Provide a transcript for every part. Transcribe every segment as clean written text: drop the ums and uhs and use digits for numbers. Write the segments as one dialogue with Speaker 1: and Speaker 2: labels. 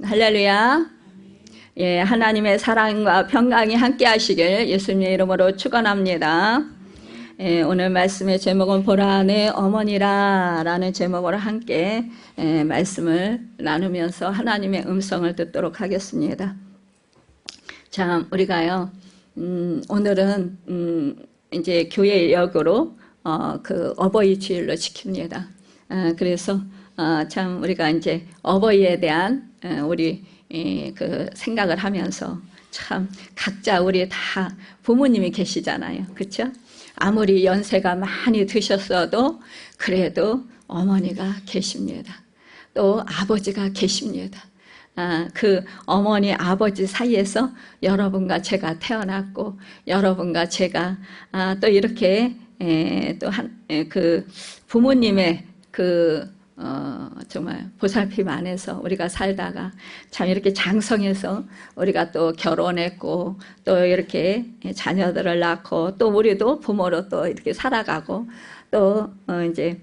Speaker 1: 할렐루야. 예, 하나님의 사랑과 평강이 함께 하시길 예수님의 이름으로 축원합니다. 예, 오늘 말씀의 제목은 보라 내 어머니라 라는 제목으로 함께 말씀을 나누면서 하나님의 음성을 듣도록 하겠습니다. 참, 우리가요, 오늘은 이제 교회 역으로 그 어버이 주일로 지킵니다. 그래서 참 우리가 이제 어버이에 대한 우리 그 생각을 하면서 참 각자 우리 다 부모님이 계시잖아요. 그렇죠? 아무리 연세가 많이 드셨어도 그래도 어머니가 계십니다. 또 아버지가 계십니다. 그 어머니 아버지 사이에서 여러분과 제가 태어났고 여러분과 제가 또 이렇게 또 그 부모님의 그 정말 보살핌 안에서 우리가 살다가 참 이렇게 장성해서 우리가 또 결혼했고 또 이렇게 자녀들을 낳고 또 우리도 부모로 또 이렇게 살아가고 또 이제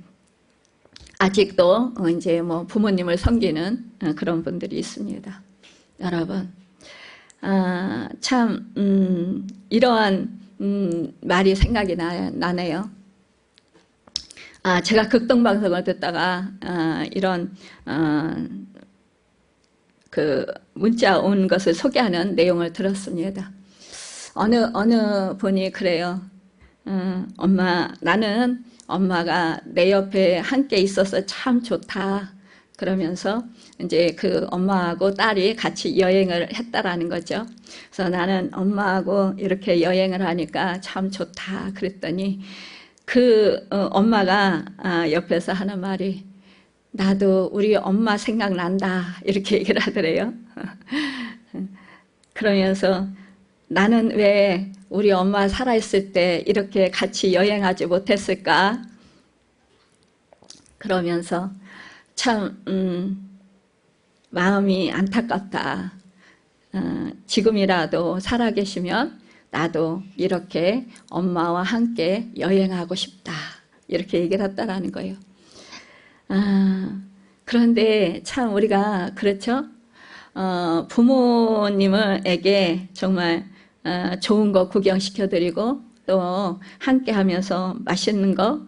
Speaker 1: 아직도 이제 뭐 부모님을 섬기는 그런 분들이 있습니다. 여러분, 참 이러한 말이 생각이 나네요. 제가 극동방송을 듣다가 이런 그 문자 온 것을 소개하는 내용을 들었습니다. 어느 분이 그래요. 엄마, 나는 엄마가 내 옆에 함께 있어서 참 좋다. 그러면서 이제 그 엄마하고 딸이 같이 여행을 했다라는 거죠. 그래서 나는 엄마하고 이렇게 여행을 하니까 참 좋다. 그랬더니 그 엄마가 옆에서 하는 말이 나도 우리 엄마 생각난다 이렇게 얘기를 하더래요. 그러면서 나는 왜 우리 엄마 살아있을 때 이렇게 같이 여행하지 못했을까? 그러면서 참 마음이 안타깝다. 지금이라도 살아계시면 나도 이렇게 엄마와 함께 여행하고 싶다. 이렇게 얘기를 했다라는 거예요. 그런데 참 우리가 그렇죠? 부모님에게 정말 좋은 거 구경시켜드리고 또 함께 하면서 맛있는 거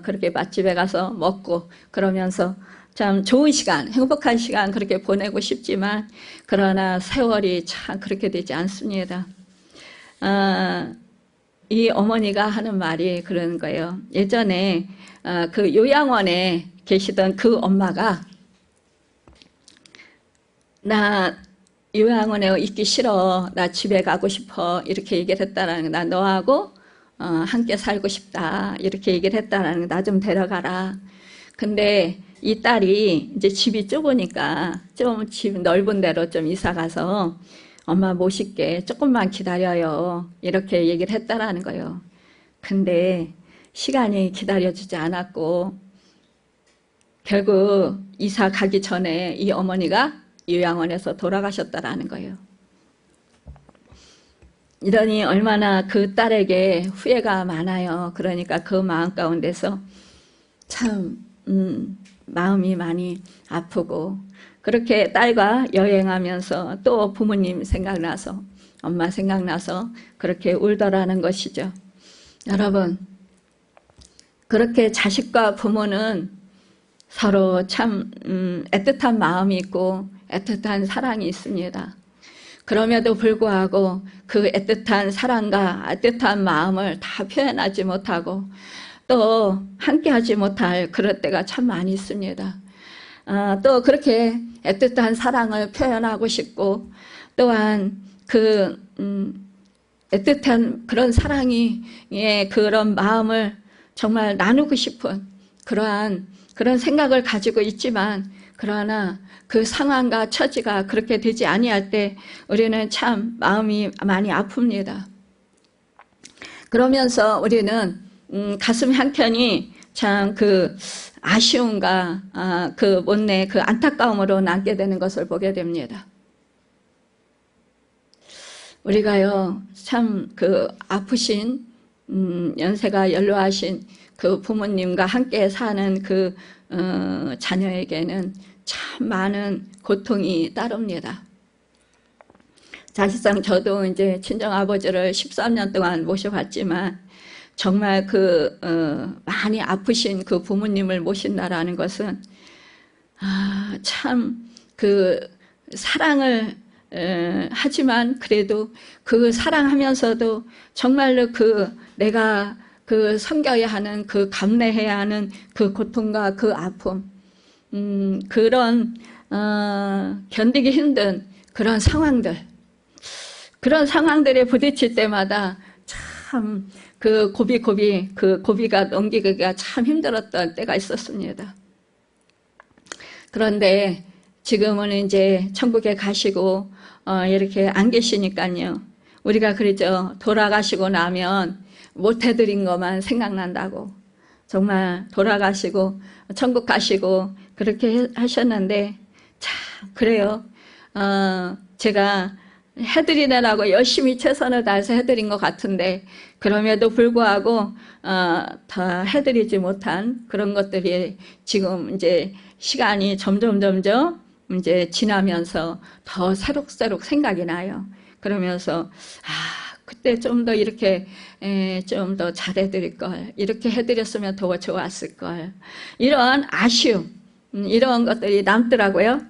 Speaker 1: 그렇게 맛집에 가서 먹고 그러면서 참 좋은 시간, 행복한 시간 그렇게 보내고 싶지만 그러나 세월이 참 그렇게 되지 않습니다. 이 어머니가 하는 말이 그런 거예요. 예전에 그 요양원에 계시던 그 엄마가 나 요양원에 있기 싫어. 나 집에 가고 싶어. 이렇게 얘기를 했다라는 거. 나 너하고 함께 살고 싶다. 이렇게 얘기를 했다라는 거. 나 좀 데려가라. 근데 이 딸이 이제 집이 좁으니까 좀 집 넓은 데로 좀 이사 가서 엄마 모실게 조금만 기다려요. 이렇게 얘기를 했다라는 거예요. 근데 시간이 기다려주지 않았고 결국 이사 가기 전에 이 어머니가 요양원에서 돌아가셨다라는 거예요. 이러니 얼마나 그 딸에게 후회가 많아요. 그러니까 그 마음 가운데서 참 마음이 많이 아프고 그렇게 딸과 여행하면서 또 부모님 생각나서 엄마 생각나서 그렇게 울더라는 것이죠. 여러분, 그렇게 자식과 부모는 서로 참 애틋한 마음이 있고 애틋한 사랑이 있습니다. 그럼에도 불구하고 그 애틋한 사랑과 애틋한 마음을 다 표현하지 못하고 또 함께하지 못할 그럴 때가 참 많이 있습니다. 또 그렇게 애틋한 사랑을 표현하고 싶고 또한 그 애틋한 그런 사랑이 그런 마음을 정말 나누고 싶은 그런 생각을 가지고 있지만 그러나 그 상황과 처지가 그렇게 되지 아니할 때 우리는 참 마음이 많이 아픕니다. 그러면서 우리는 가슴 한켠이 참 그 아쉬움과 그 못내 그 안타까움으로 남게 되는 것을 보게 됩니다. 우리가요 참 그 아프신 연세가 연로하신 그 부모님과 함께 사는 그 자녀에게는 참 많은 고통이 따릅니다. 사실상 저도 이제 친정아버지를 13년 동안 모셔봤지만 정말 많이 아프신 그 부모님을 모신다라는 것은 참 사랑을 하지만 그래도 그 사랑하면서도 정말로 내가 섬겨야 하는 감내해야 하는 고통과 아픔, 그런 견디기 힘든 그런 상황들에 부딪힐 때마다 참 고비가 넘기기가 참 힘들었던 때가 있었습니다. 그런데 지금은 이제 천국에 가시고 이렇게 안 계시니까요. 우리가 그러죠. 돌아가시고 나면 못해드린 것만 생각난다고. 정말 돌아가시고 천국 가시고 그렇게 하셨는데 참 그래요. 제가 해드리느라고 열심히 최선을 다해서 해드린 것 같은데 그럼에도 불구하고 다 해드리지 못한 그런 것들이 지금 이제 시간이 점점 이제 지나면서 더 새록새록 생각이 나요. 그러면서 그때 좀 더 이렇게 좀 더 잘해드릴 걸, 이렇게 해드렸으면 더 좋았을 걸, 이런 아쉬움, 이런 것들이 남더라고요.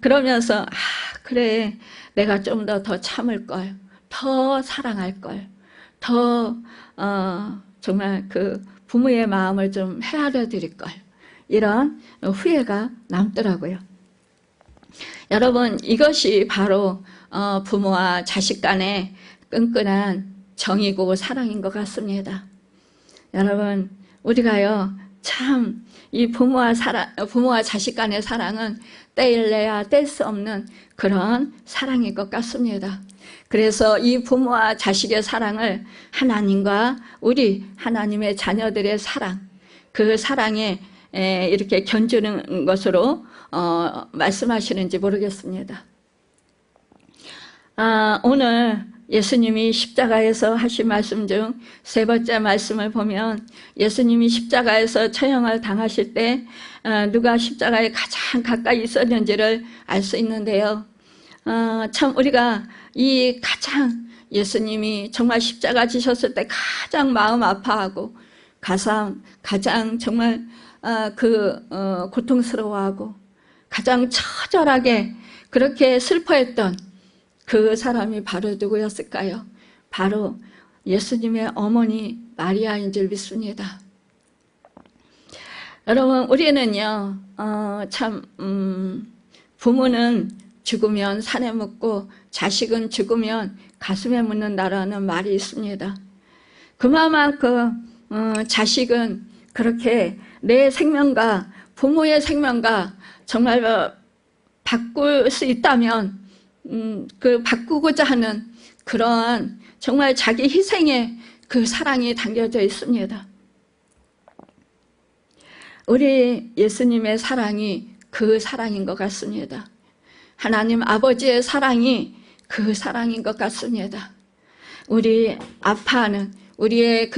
Speaker 1: 그러면서 그래, 내가 좀 더 참을 걸, 더 사랑할 걸, 더 정말 부모의 마음을 좀 헤아려 드릴 걸, 이런 후회가 남더라고요. 여러분, 이것이 바로 부모와 자식 간의 끈끈한 정이고 사랑인 것 같습니다. 여러분, 우리가요, 참 이 부모와 자식 간의 사랑은 떼일래야 뗄 수 없는 그런 사랑인 것 같습니다. 그래서 이 부모와 자식의 사랑을 하나님과 우리 하나님의 자녀들의 사랑, 그 사랑에 이렇게 견주는 것으로 말씀하시는지 모르겠습니다. 오늘 예수님이 십자가에서 하신 말씀 중 세 번째 말씀을 보면 예수님이 십자가에서 처형을 당하실 때 누가 십자가에 가장 가까이 있었는지를 알 수 있는데요. 참 우리가 예수님이 정말 십자가 지셨을 때 가장 마음 아파하고 가장 정말 고통스러워하고 가장 처절하게 그렇게 슬퍼했던 그 사람이 바로 누구였을까요? 바로 예수님의 어머니 마리아인 줄 믿습니다. 여러분, 우리는요, 부모는 죽으면 산에 묻고 자식은 죽으면 가슴에 묻는다라는 말이 있습니다. 그만큼 자식은 그렇게 내 생명과 부모의 생명과 정말 바꿀 수 있다면 바꾸고자 하는 그러한 정말 자기 희생의 사랑이 담겨져 있습니다. 우리 예수님의 사랑이 그 사랑인 것 같습니다. 하나님 아버지의 사랑이 그 사랑인 것 같습니다. 우리 아파하는 우리의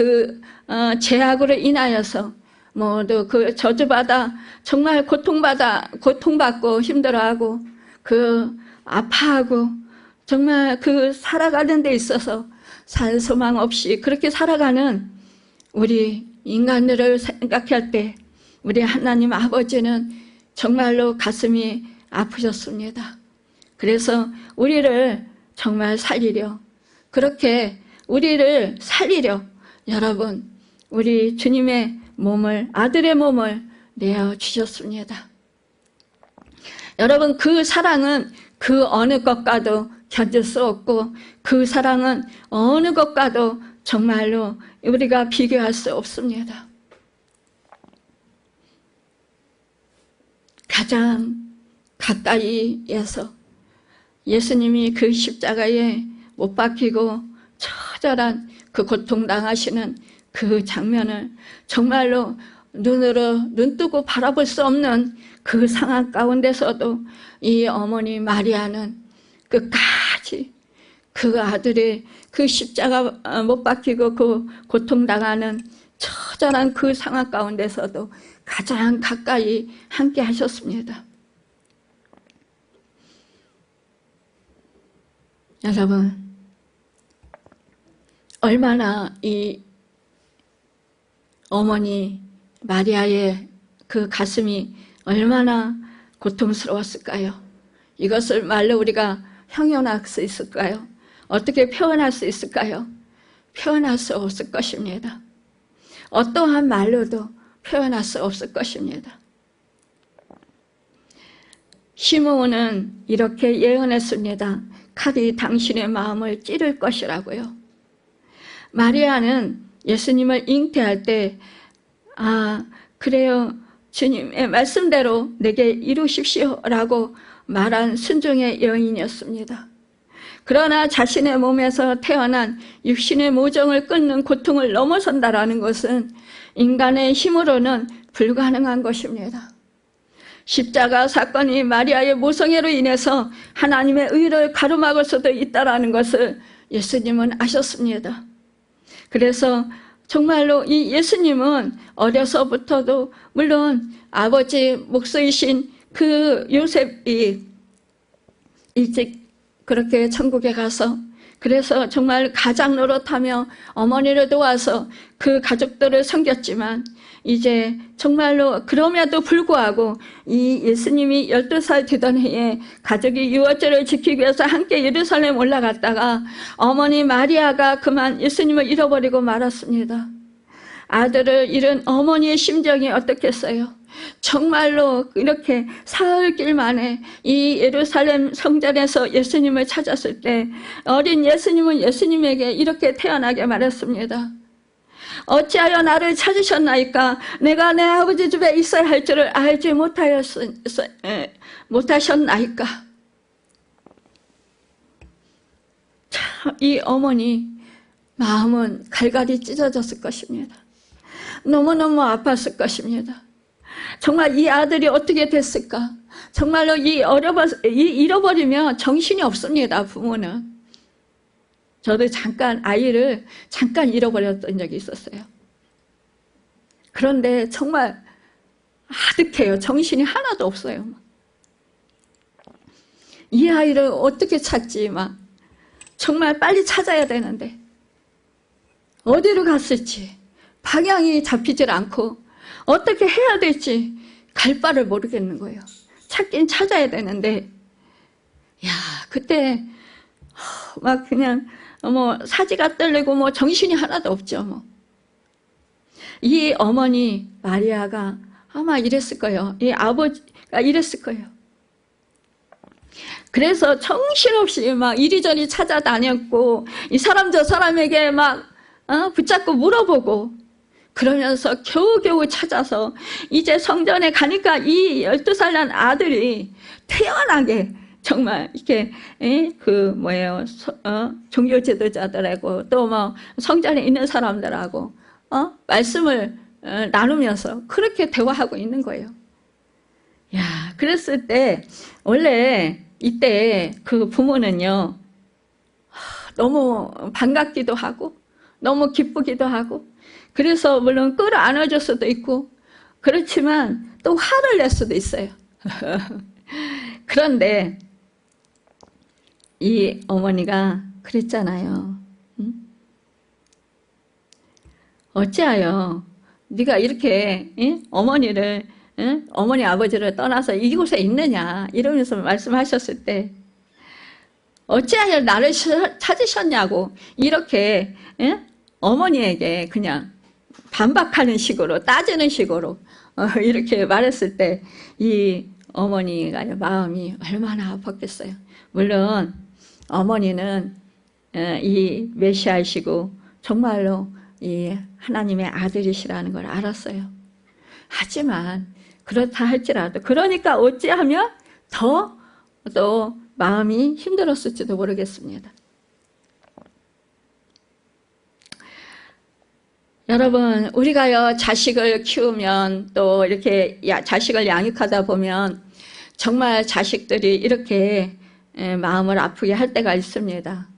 Speaker 1: 죄악으로 인하여서 모두 저주받아 정말 고통받고 힘들어하고 아파하고 정말 살아가는 데 있어서 살 소망 없이 그렇게 살아가는 우리 인간들을 생각할 때 우리 하나님 아버지는 정말로 가슴이 아프셨습니다. 그래서 우리를 정말 살리려, 그렇게 우리를 살리려 여러분 우리 주님의 아들의 몸을 내어주셨습니다. 여러분, 그 사랑은 그 어느 것과도 견딜 수 없고 그 사랑은 어느 것과도 정말로 우리가 비교할 수 없습니다. 가장 가까이에서 예수님이 그 십자가에 못 박히고 처절한 고통당하시는 그 장면을 정말로 눈 뜨고 바라볼 수 없는 그 상황 가운데서도 이 어머니 마리아는 끝까지 그 아들의 십자가 못 박히고 고통당하는 처절한 그 상황 가운데서도 가장 가까이 함께 하셨습니다. 여러분, 얼마나 이 어머니 마리아의 그 가슴이 얼마나 고통스러웠을까요? 이것을 말로 우리가 형용할 수 있을까요? 어떻게 표현할 수 있을까요? 표현할 수 없을 것입니다. 어떠한 말로도 표현할 수 없을 것입니다. 시므온은 이렇게 예언했습니다. 칼이 당신의 마음을 찌를 것이라고요. 마리아는 예수님을 잉태할 때 그래요, 주님의 말씀대로 내게 이루십시오 라고 말한 순종의 여인이었습니다. 그러나 자신의 몸에서 태어난 육신의 모정을 끊는 고통을 넘어선다라는 것은 인간의 힘으로는 불가능한 것입니다. 십자가 사건이 마리아의 모성애로 인해서 하나님의 의를 가로막을 수도 있다는 것을 예수님은 아셨습니다. 그래서 정말로 이 예수님은 어려서부터도 물론 아버지 목소이신 그 요셉이 일찍 그렇게 천국에 가서 그래서 정말 가장 노릇하며 어머니를 도와서 그 가족들을 섬겼지만 이제 정말로 그럼에도 불구하고 이 예수님이 12살 되던 해에 가족이 유월절을 지키기 위해서 함께 예루살렘 올라갔다가 어머니 마리아가 그만 예수님을 잃어버리고 말았습니다. 아들을 잃은 어머니의 심정이 어떻겠어요? 정말로 이렇게 사흘길 만에 이 예루살렘 성전에서 예수님을 찾았을 때 어린 예수님은 예수님에게 이렇게 태어나게 말했습니다. 어찌하여 나를 찾으셨나이까? 내가 내 아버지 집에 있어야 할 줄을 알지 못하셨나이까? 참, 이 어머니 마음은 갈갈이 찢어졌을 것입니다. 너무너무 아팠을 것입니다. 정말 이 아들이 어떻게 됐을까? 정말로 잃어버리면 정신이 없습니다, 부모는. 저도 아이를 잠깐 잃어버렸던 적이 있었어요. 그런데 정말 아득해요. 정신이 하나도 없어요. 이 아이를 어떻게 찾지? 정말 빨리 찾아야 되는데 어디로 갔을지 방향이 잡히질 않고 어떻게 해야 될지 갈 바를 모르겠는 거예요. 찾긴 찾아야 되는데 그때 그냥 사지가 떨리고 정신이 하나도 없죠. 이 어머니 마리아가 아마 이랬을 거예요. 이 아버지가 이랬을 거예요. 그래서 정신없이 이리저리 찾아다녔고 이 사람 저 사람에게 붙잡고 물어보고 그러면서 겨우겨우 찾아서 이제 성전에 가니까 이 12살 난 아들이 태연하게 정말 이렇게 종교 지도자들하고 또 성전에 있는 사람들하고 말씀을 나누면서 그렇게 대화하고 있는 거예요. 그랬을 때 원래 이때 그 부모는요 너무 반갑기도 하고 너무 기쁘기도 하고 그래서 물론 끌어안아줄 수도 있고 그렇지만 또 화를 낼 수도 있어요. 그런데 이 어머니가 그랬잖아요. 어찌하여 네가 이렇게 어머니를 어머니 아버지를 떠나서 이곳에 있느냐 이러면서 말씀하셨을 때 어찌하여 나를 찾으셨냐고 이렇게 어머니에게 그냥 반박하는 식으로 따지는 식으로 이렇게 말했을 때 이 어머니가 마음이 얼마나 아팠겠어요. 물론 어머니는 이 메시아이시고 정말로 이 하나님의 아들이시라는 걸 알았어요. 하지만 그렇다 할지라도 그러니까 어찌하면 더 또 마음이 힘들었을지도 모르겠습니다. 여러분, 우리가요 자식을 키우면 또 이렇게 자식을 양육하다 보면 정말 자식들이 이렇게 마음을 아프게 할 때가 있습니다.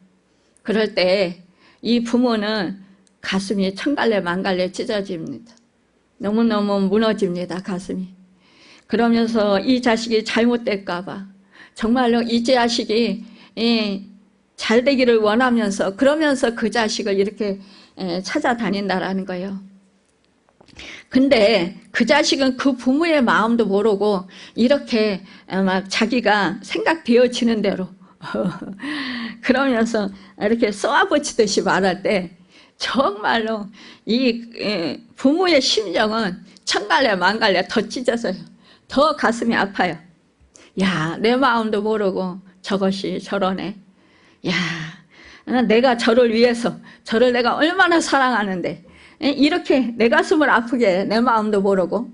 Speaker 1: 그럴 때 이 부모는 가슴이 천갈래 만갈래 찢어집니다. 너무너무 무너집니다, 가슴이. 그러면서 이 자식이 잘못될까 봐 정말로 이 자식이 잘 되기를 원하면서 그러면서 그 자식을 이렇게 찾아다닌다라는 거예요. 근데 그 자식은 그 부모의 마음도 모르고 이렇게 막 자기가 생각되어지는 대로 그러면서 이렇게 쏘아붙이듯이 말할 때 정말로 이 부모의 심정은 천갈래 만갈래 더 찢어져요. 더 가슴이 아파요. 야, 내 마음도 모르고 저것이 저러네. 야, 내가 저를 위해서 저를 내가 얼마나 사랑하는데 이렇게 내 가슴을 아프게 해. 내 마음도 모르고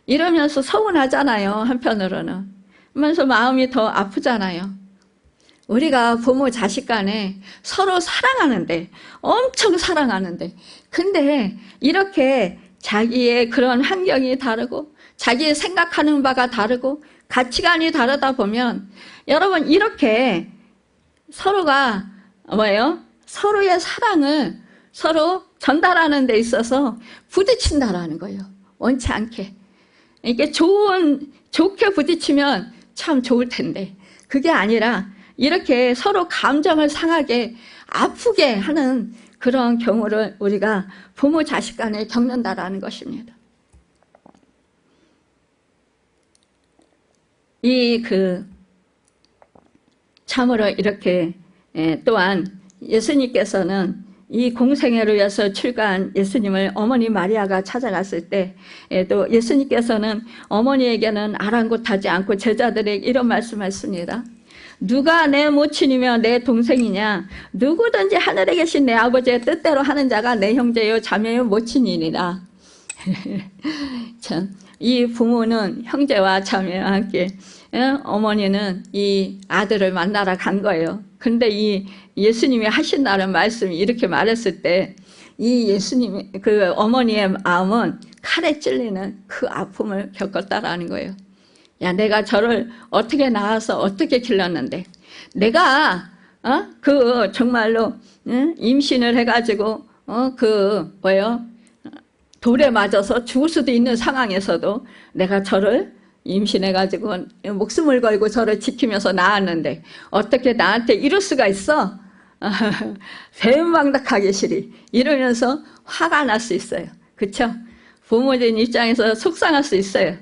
Speaker 1: 이러면서 서운하잖아요. 한편으로는 그러면서 마음이 더 아프잖아요. 우리가 부모 자식 간에 서로 사랑하는데 엄청 사랑하는데 근데 이렇게 자기의 그런 환경이 다르고 자기의 생각하는 바가 다르고 가치관이 다르다 보면 여러분 이렇게 서로가 뭐예요? 서로의 사랑을 서로 전달하는 데 있어서 부딪힌다라는 거예요. 원치 않게. 이게 좋게 부딪히면 참 좋을 텐데 그게 아니라 이렇게 서로 감정을 상하게 아프게 하는 그런 경우를 우리가 부모 자식 간에 겪는다라는 것입니다. 참으로 이렇게 또한 예수님께서는 이 공생애를 위해서 출가한 예수님을 어머니 마리아가 찾아갔을 때 또 예수님께서는 어머니에게는 아랑곳하지 않고 제자들에게 이런 말씀하셨습니다. 누가 내 모친이며 내 동생이냐? 누구든지 하늘에 계신 내 아버지의 뜻대로 하는 자가 내 형제요 자매요 모친이니라. 참, 이 부모는 형제와 자매와 함께 어머니는 이 아들을 만나러 간 거예요. 근데 이 예수님이 하신다는 말씀이 이렇게 말했을 때 이 예수님 그 어머니의 마음은 칼에 찔리는 그 아픔을 겪었다라는 거예요. 야, 내가 저를 어떻게 낳아서 어떻게 길렀는데 내가 정말로 임신을 해가지고 돌에 맞아서 죽을 수도 있는 상황에서도 내가 저를 임신해가지고 목숨을 걸고 저를 지키면서 낳았는데 어떻게 나한테 이럴 수가 있어? 배은망덕하기 싫이 이러면서 화가 날 수 있어요. 그렇죠? 부모님 입장에서 속상할 수 있어요.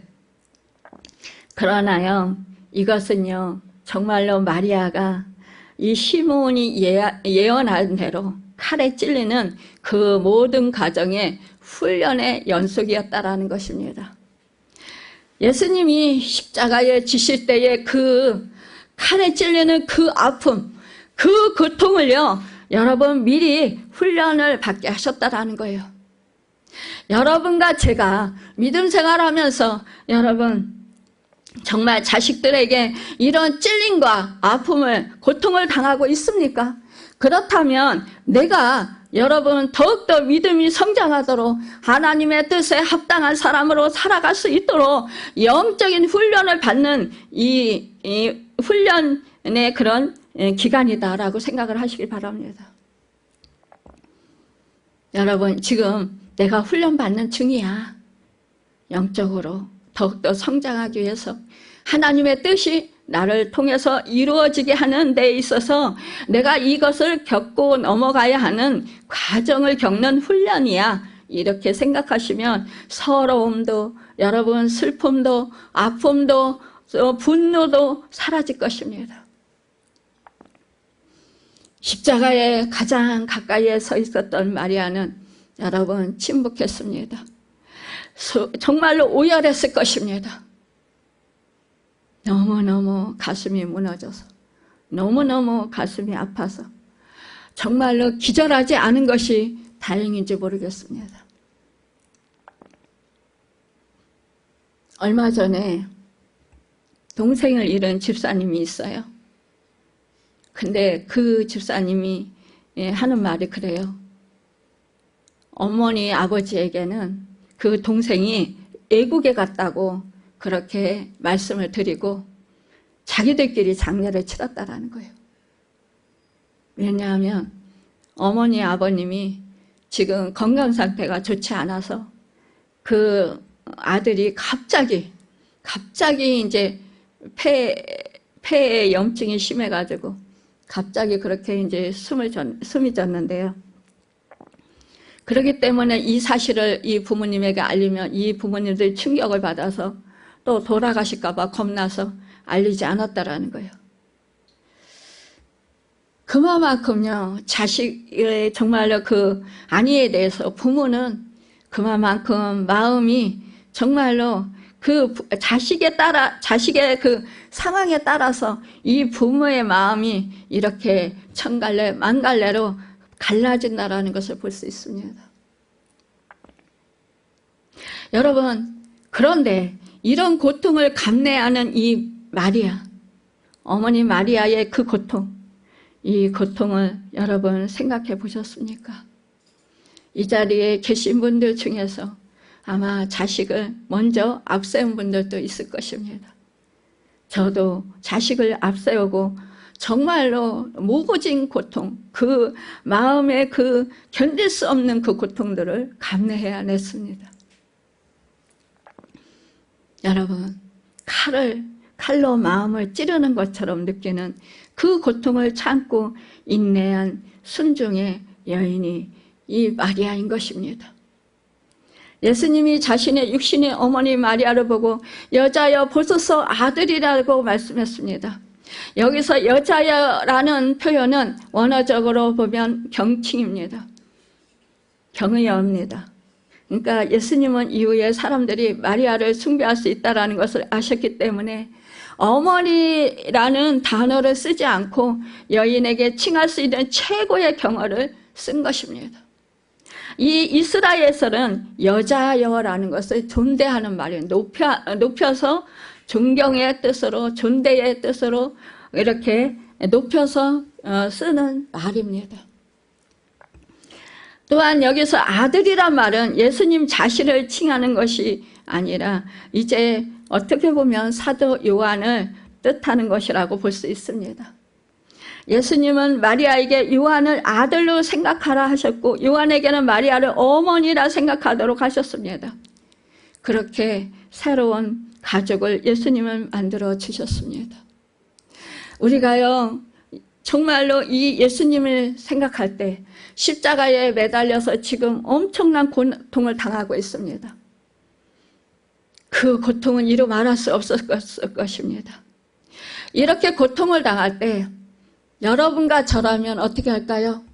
Speaker 1: 그러나요, 이것은요 정말로 마리아가 이 시므온이 예언한 대로 칼에 찔리는 그 모든 가정의 훈련의 연속이었다라는 것입니다. 예수님이 십자가에 지실 때의 그 칼에 찔리는 그 아픔, 그 고통을요 여러분 미리 훈련을 받게 하셨다라는 거예요. 여러분과 제가 믿음 생활하면서 여러분 정말 자식들에게 이런 찔림과 아픔을 고통을 당하고 있습니까? 그렇다면 내가 여러분 더욱더 믿음이 성장하도록 하나님의 뜻에 합당한 사람으로 살아갈 수 있도록 영적인 훈련을 받는 이 훈련의 그런 기간이다라고 생각을 하시길 바랍니다. 여러분 지금 내가 훈련받는 중이야. 영적으로 더욱더 성장하기 위해서 하나님의 뜻이 나를 통해서 이루어지게 하는 데 있어서 내가 이것을 겪고 넘어가야 하는 과정을 겪는 훈련이야. 이렇게 생각하시면 서러움도 여러분 슬픔도 아픔도 분노도 사라질 것입니다. 십자가에 가장 가까이에 서 있었던 마리아는 여러분 침묵했습니다. 정말로 오열했을 것입니다. 너무너무 가슴이 무너져서 너무너무 가슴이 아파서 정말로 기절하지 않은 것이 다행인지 모르겠습니다. 얼마 전에 동생을 잃은 집사님이 있어요. 근데 그 집사님이 하는 말이 그래요. 어머니 아버지에게는 그 동생이 애국에 갔다고 그렇게 말씀을 드리고 자기들끼리 장례를 치렀다라는 거예요. 왜냐하면 어머니 아버님이 지금 건강 상태가 좋지 않아서 그 아들이 갑자기 이제 폐에 염증이 심해가지고 갑자기 그렇게 이제 숨이 졌는데요. 그렇기 때문에 이 사실을 이 부모님에게 알리면 이 부모님들이 충격을 받아서 또 돌아가실까봐 겁나서 알리지 않았다라는 거예요. 그만큼요, 자식의 정말로 그 안위에 대해서 부모는 그만큼 마음이 정말로 그 자식의 그 상황에 따라서 이 부모의 마음이 이렇게 천갈래 만갈래로 갈라진다라는 것을 볼 수 있습니다. 여러분, 그런데 이런 고통을 감내하는 이 마리아, 어머니 마리아의 그 고통, 이 고통을 여러분 생각해 보셨습니까? 이 자리에 계신 분들 중에서 아마 자식을 먼저 앞세운 분들도 있을 것입니다. 저도 자식을 앞세우고 정말로 무거진 고통, 그 마음의 그 견딜 수 없는 그 고통들을 감내해야 냈습니다. 여러분, 칼로 마음을 찌르는 것처럼 느끼는 그 고통을 참고 인내한 순종의 여인이 이 마리아인 것입니다. 예수님이 자신의 육신의 어머니 마리아를 보고 여자여 보소서 아들이라고 말씀했습니다. 여기서 여자여라는 표현은 원어적으로 보면 경칭입니다. 경의어입니다. 그러니까 예수님은 이후에 사람들이 마리아를 숭배할 수 있다는 것을 아셨기 때문에 어머니라는 단어를 쓰지 않고 여인에게 칭할 수 있는 최고의 경어를 쓴 것입니다. 이 이스라엘에서는 여자여라는 것을 존대하는 말이에요. 높여서 존경의 뜻으로, 존대의 뜻으로 이렇게 높여서 쓰는 말입니다. 또한 여기서 아들이란 말은 예수님 자신을 칭하는 것이 아니라 이제 어떻게 보면 사도 요한을 뜻하는 것이라고 볼 수 있습니다. 예수님은 마리아에게 요한을 아들로 생각하라 하셨고 요한에게는 마리아를 어머니라 생각하도록 하셨습니다. 그렇게 새로운 가족을 예수님은 만들어 주셨습니다. 우리가요 정말로 이 예수님을 생각할 때 십자가에 매달려서 지금 엄청난 고통을 당하고 있습니다. 그 고통은 이루 말할 수 없었을 것입니다. 이렇게 고통을 당할 때 여러분과 저라면 어떻게 할까요?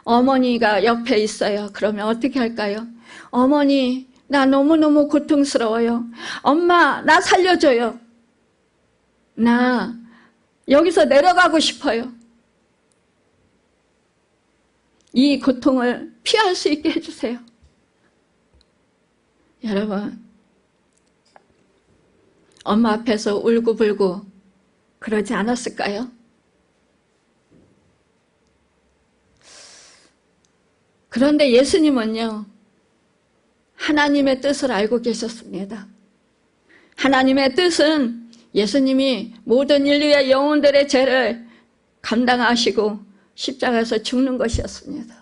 Speaker 1: 어머니가 옆에 있어요. 그러면 어떻게 할까요? 어머니, 나 너무너무 고통스러워요. 엄마, 나 살려줘요. 나 여기서 내려가고 싶어요. 이 고통을 피할 수 있게 해주세요. 여러분, 엄마 앞에서 울고불고 그러지 않았을까요? 그런데 예수님은요, 하나님의 뜻을 알고 계셨습니다. 하나님의 뜻은 예수님이 모든 인류의 영혼들의 죄를 감당하시고 십자가에서 죽는 것이었습니다.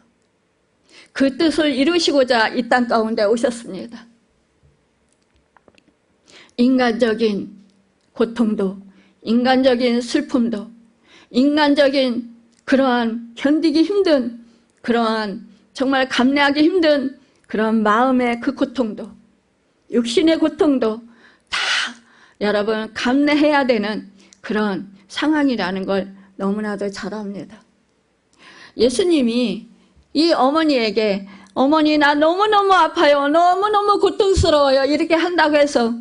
Speaker 1: 그 뜻을 이루시고자 이 땅 가운데 오셨습니다. 인간적인 고통도, 인간적인 슬픔도, 인간적인 그러한 견디기 힘든 그러한 정말 감내하기 힘든 그런 마음의 그 고통도, 육신의 고통도 다 여러분 감내해야 되는 그런 상황이라는 걸 너무나도 잘 압니다. 예수님이 이 어머니에게 어머니 나 너무너무 아파요. 너무너무 고통스러워요. 이렇게 한다고 해서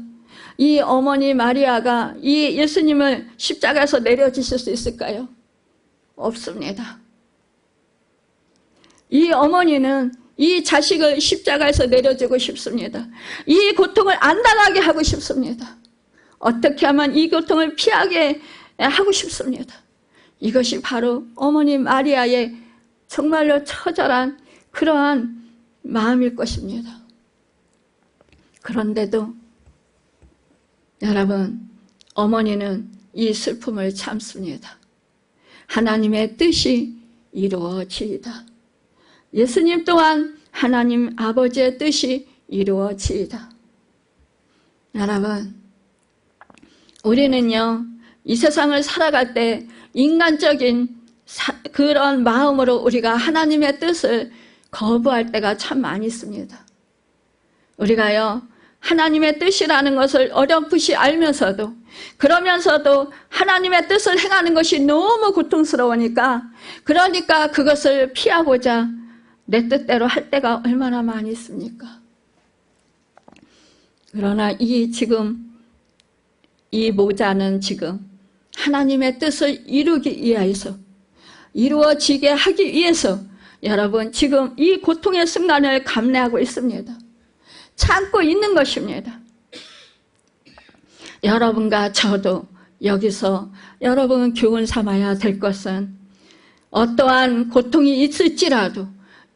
Speaker 1: 이 어머니 마리아가 이 예수님을 십자가에서 내려주실 수 있을까요? 없습니다. 이 어머니는 이 자식을 십자가에서 내려주고 싶습니다. 이 고통을 안 당하게 하고 싶습니다. 어떻게 하면 이 고통을 피하게 하고 싶습니다. 이것이 바로 어머니 마리아의 정말로 처절한 그러한 마음일 것입니다. 그런데도 여러분, 어머니는 이 슬픔을 참습니다. 하나님의 뜻이 이루어지이다. 예수님 또한 하나님 아버지의 뜻이 이루어지이다. 여러분, 우리는요, 이 세상을 살아갈 때 인간적인 그런 마음으로 우리가 하나님의 뜻을 거부할 때가 참 많이 있습니다. 우리가요, 하나님의 뜻이라는 것을 어렴풋이 알면서도, 그러면서도 하나님의 뜻을 행하는 것이 너무 고통스러우니까, 그러니까 그것을 피하고자 내 뜻대로 할 때가 얼마나 많이 있습니까? 그러나 지금 이 모자는 지금 하나님의 뜻을 이루기 위해서, 이루어지게 하기 위해서 여러분 지금 이 고통의 순간을 감내하고 있습니다. 참고 있는 것입니다. 여러분과 저도 여기서 여러분 교훈 삼아야 될 것은, 어떠한 고통이 있을지라도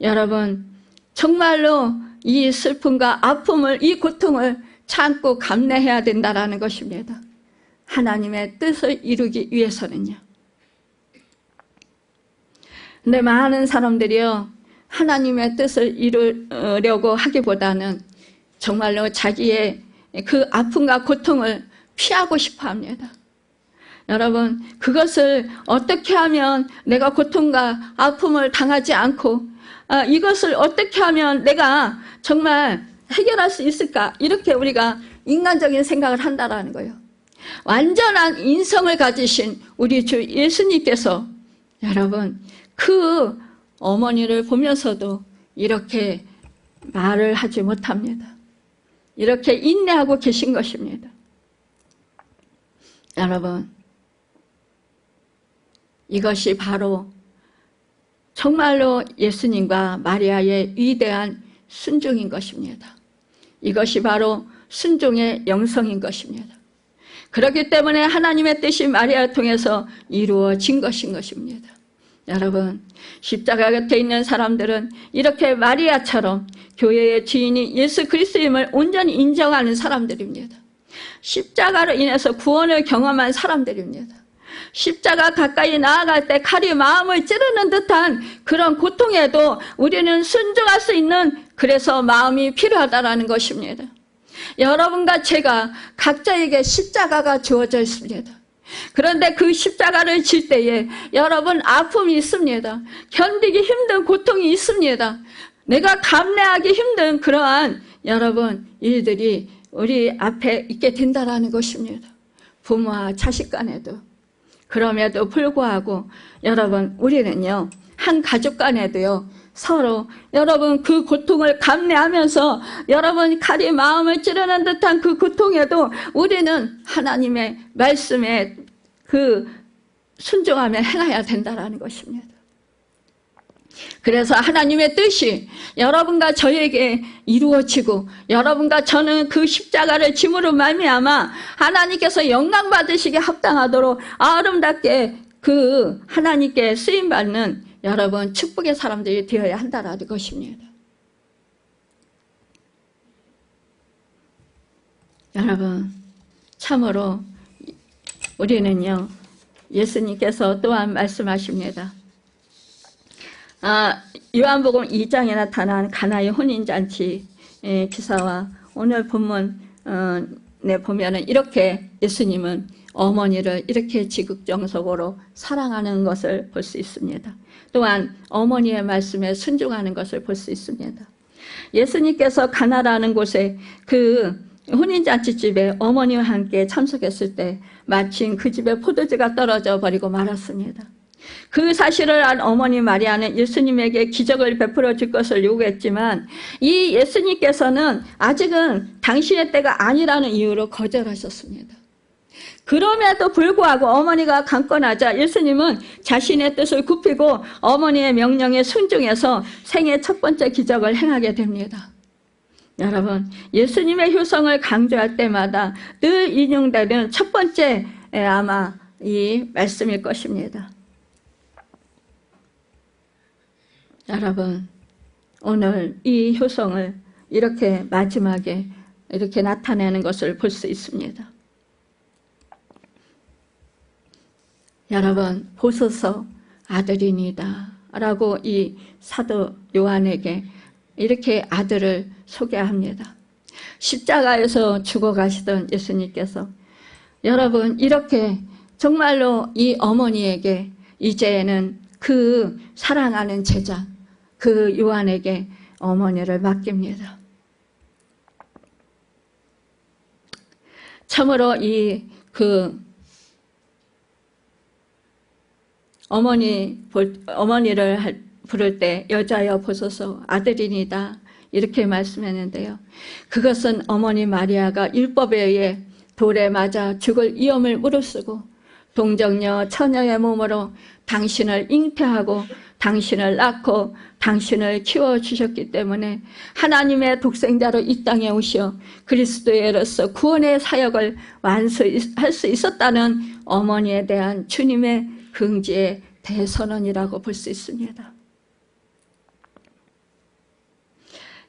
Speaker 1: 여러분 정말로 이 슬픔과 아픔을, 이 고통을 참고 감내해야 된다는 것입니다. 하나님의 뜻을 이루기 위해서는요. 근데 많은 사람들이요, 하나님의 뜻을 이루려고 하기보다는 정말로 자기의 그 아픔과 고통을 피하고 싶어 합니다. 여러분, 그것을 어떻게 하면 내가 고통과 아픔을 당하지 않고, 이것을 어떻게 하면 내가 정말 해결할 수 있을까? 이렇게 우리가 인간적인 생각을 한다라는 거예요. 완전한 인성을 가지신 우리 주 예수님께서 여러분 그 어머니를 보면서도 이렇게 말을 하지 못합니다. 이렇게 인내하고 계신 것입니다. 여러분, 이것이 바로 정말로 예수님과 마리아의 위대한 순종인 것입니다. 이것이 바로 순종의 영성인 것입니다. 그렇기 때문에 하나님의 뜻이 마리아를 통해서 이루어진 것인 것입니다. 여러분, 십자가 곁에 있는 사람들은 이렇게 마리아처럼 교회의 주인이 예수 그리스도임을 온전히 인정하는 사람들입니다. 십자가로 인해서 구원을 경험한 사람들입니다. 십자가 가까이 나아갈 때 칼이 마음을 찌르는 듯한 그런 고통에도 우리는 순종할 수 있는, 그래서 마음이 필요하다는 것입니다. 여러분과 제가 각자에게 십자가가 주어져 있습니다. 그런데 그 십자가를 질 때에 여러분 아픔이 있습니다. 견디기 힘든 고통이 있습니다. 내가 감내하기 힘든 그러한 여러분 일들이 우리 앞에 있게 된다는 것입니다. 부모와 자식 간에도. 그럼에도 불구하고 여러분 우리는요, 한 가족 간에도요, 서로 여러분 그 고통을 감내하면서 여러분 칼이 마음을 찌르는 듯한 그 고통에도 우리는 하나님의 말씀에 그 순종하며 행해야 된다는 것입니다. 그래서 하나님의 뜻이 여러분과 저에게 이루어지고, 여러분과 저는 그 십자가를 짐으로 말미암아 하나님께서 영광 받으시게 합당하도록 아름답게 그 하나님께 쓰임받는 여러분 축복의 사람들이 되어야 한다는 것입니다. 여러분, 참으로 우리는요, 예수님께서 또한 말씀하십니다. 요한복음 2장에 나타난 가나의 혼인잔치 기사와 오늘 본문에 보면은 이렇게 예수님은 어머니를 이렇게 지극정성으로 사랑하는 것을 볼 수 있습니다. 또한 어머니의 말씀에 순종하는 것을 볼 수 있습니다. 예수님께서 가나라는 곳에 그 혼인잔치집에 어머니와 함께 참석했을 때 마침 그 집에 포도주가 떨어져 버리고 말았습니다. 그 사실을 안 어머니 마리아는 예수님에게 기적을 베풀어 줄 것을 요구했지만 이 예수님께서는 아직은 당신의 때가 아니라는 이유로 거절하셨습니다. 그럼에도 불구하고 어머니가 강권하자 예수님은 자신의 뜻을 굽히고 어머니의 명령에 순종해서 생애 첫 번째 기적을 행하게 됩니다. 여러분, 예수님의 효성을 강조할 때마다 늘 인용되는 첫 번째 아마 이 말씀일 것입니다. 여러분, 오늘 이 효성을 이렇게 마지막에 이렇게 나타내는 것을 볼 수 있습니다. 여러분, 보소서 아들이니다 라고 이 사도 요한에게 이렇게 아들을 소개합니다. 십자가에서 죽어가시던 예수님께서 여러분 이렇게 정말로 이 어머니에게 이제는 그 사랑하는 제자 그 요한에게 어머니를 맡깁니다. 참으로 어머니를 부를 때 여자여 보소서 아들이니다 이렇게 말씀했는데요. 그것은 어머니 마리아가 율법에 의해 돌에 맞아 죽을 위험을 무릅쓰고 동정녀 처녀의 몸으로 당신을 잉태하고 당신을 낳고 당신을 키워주셨기 때문에 하나님의 독생자로 이 땅에 오시어 그리스도로서 구원의 사역을 완수할 수 있었다는 어머니에 대한 주님의 긍지의 대선언이라고 볼 수 있습니다.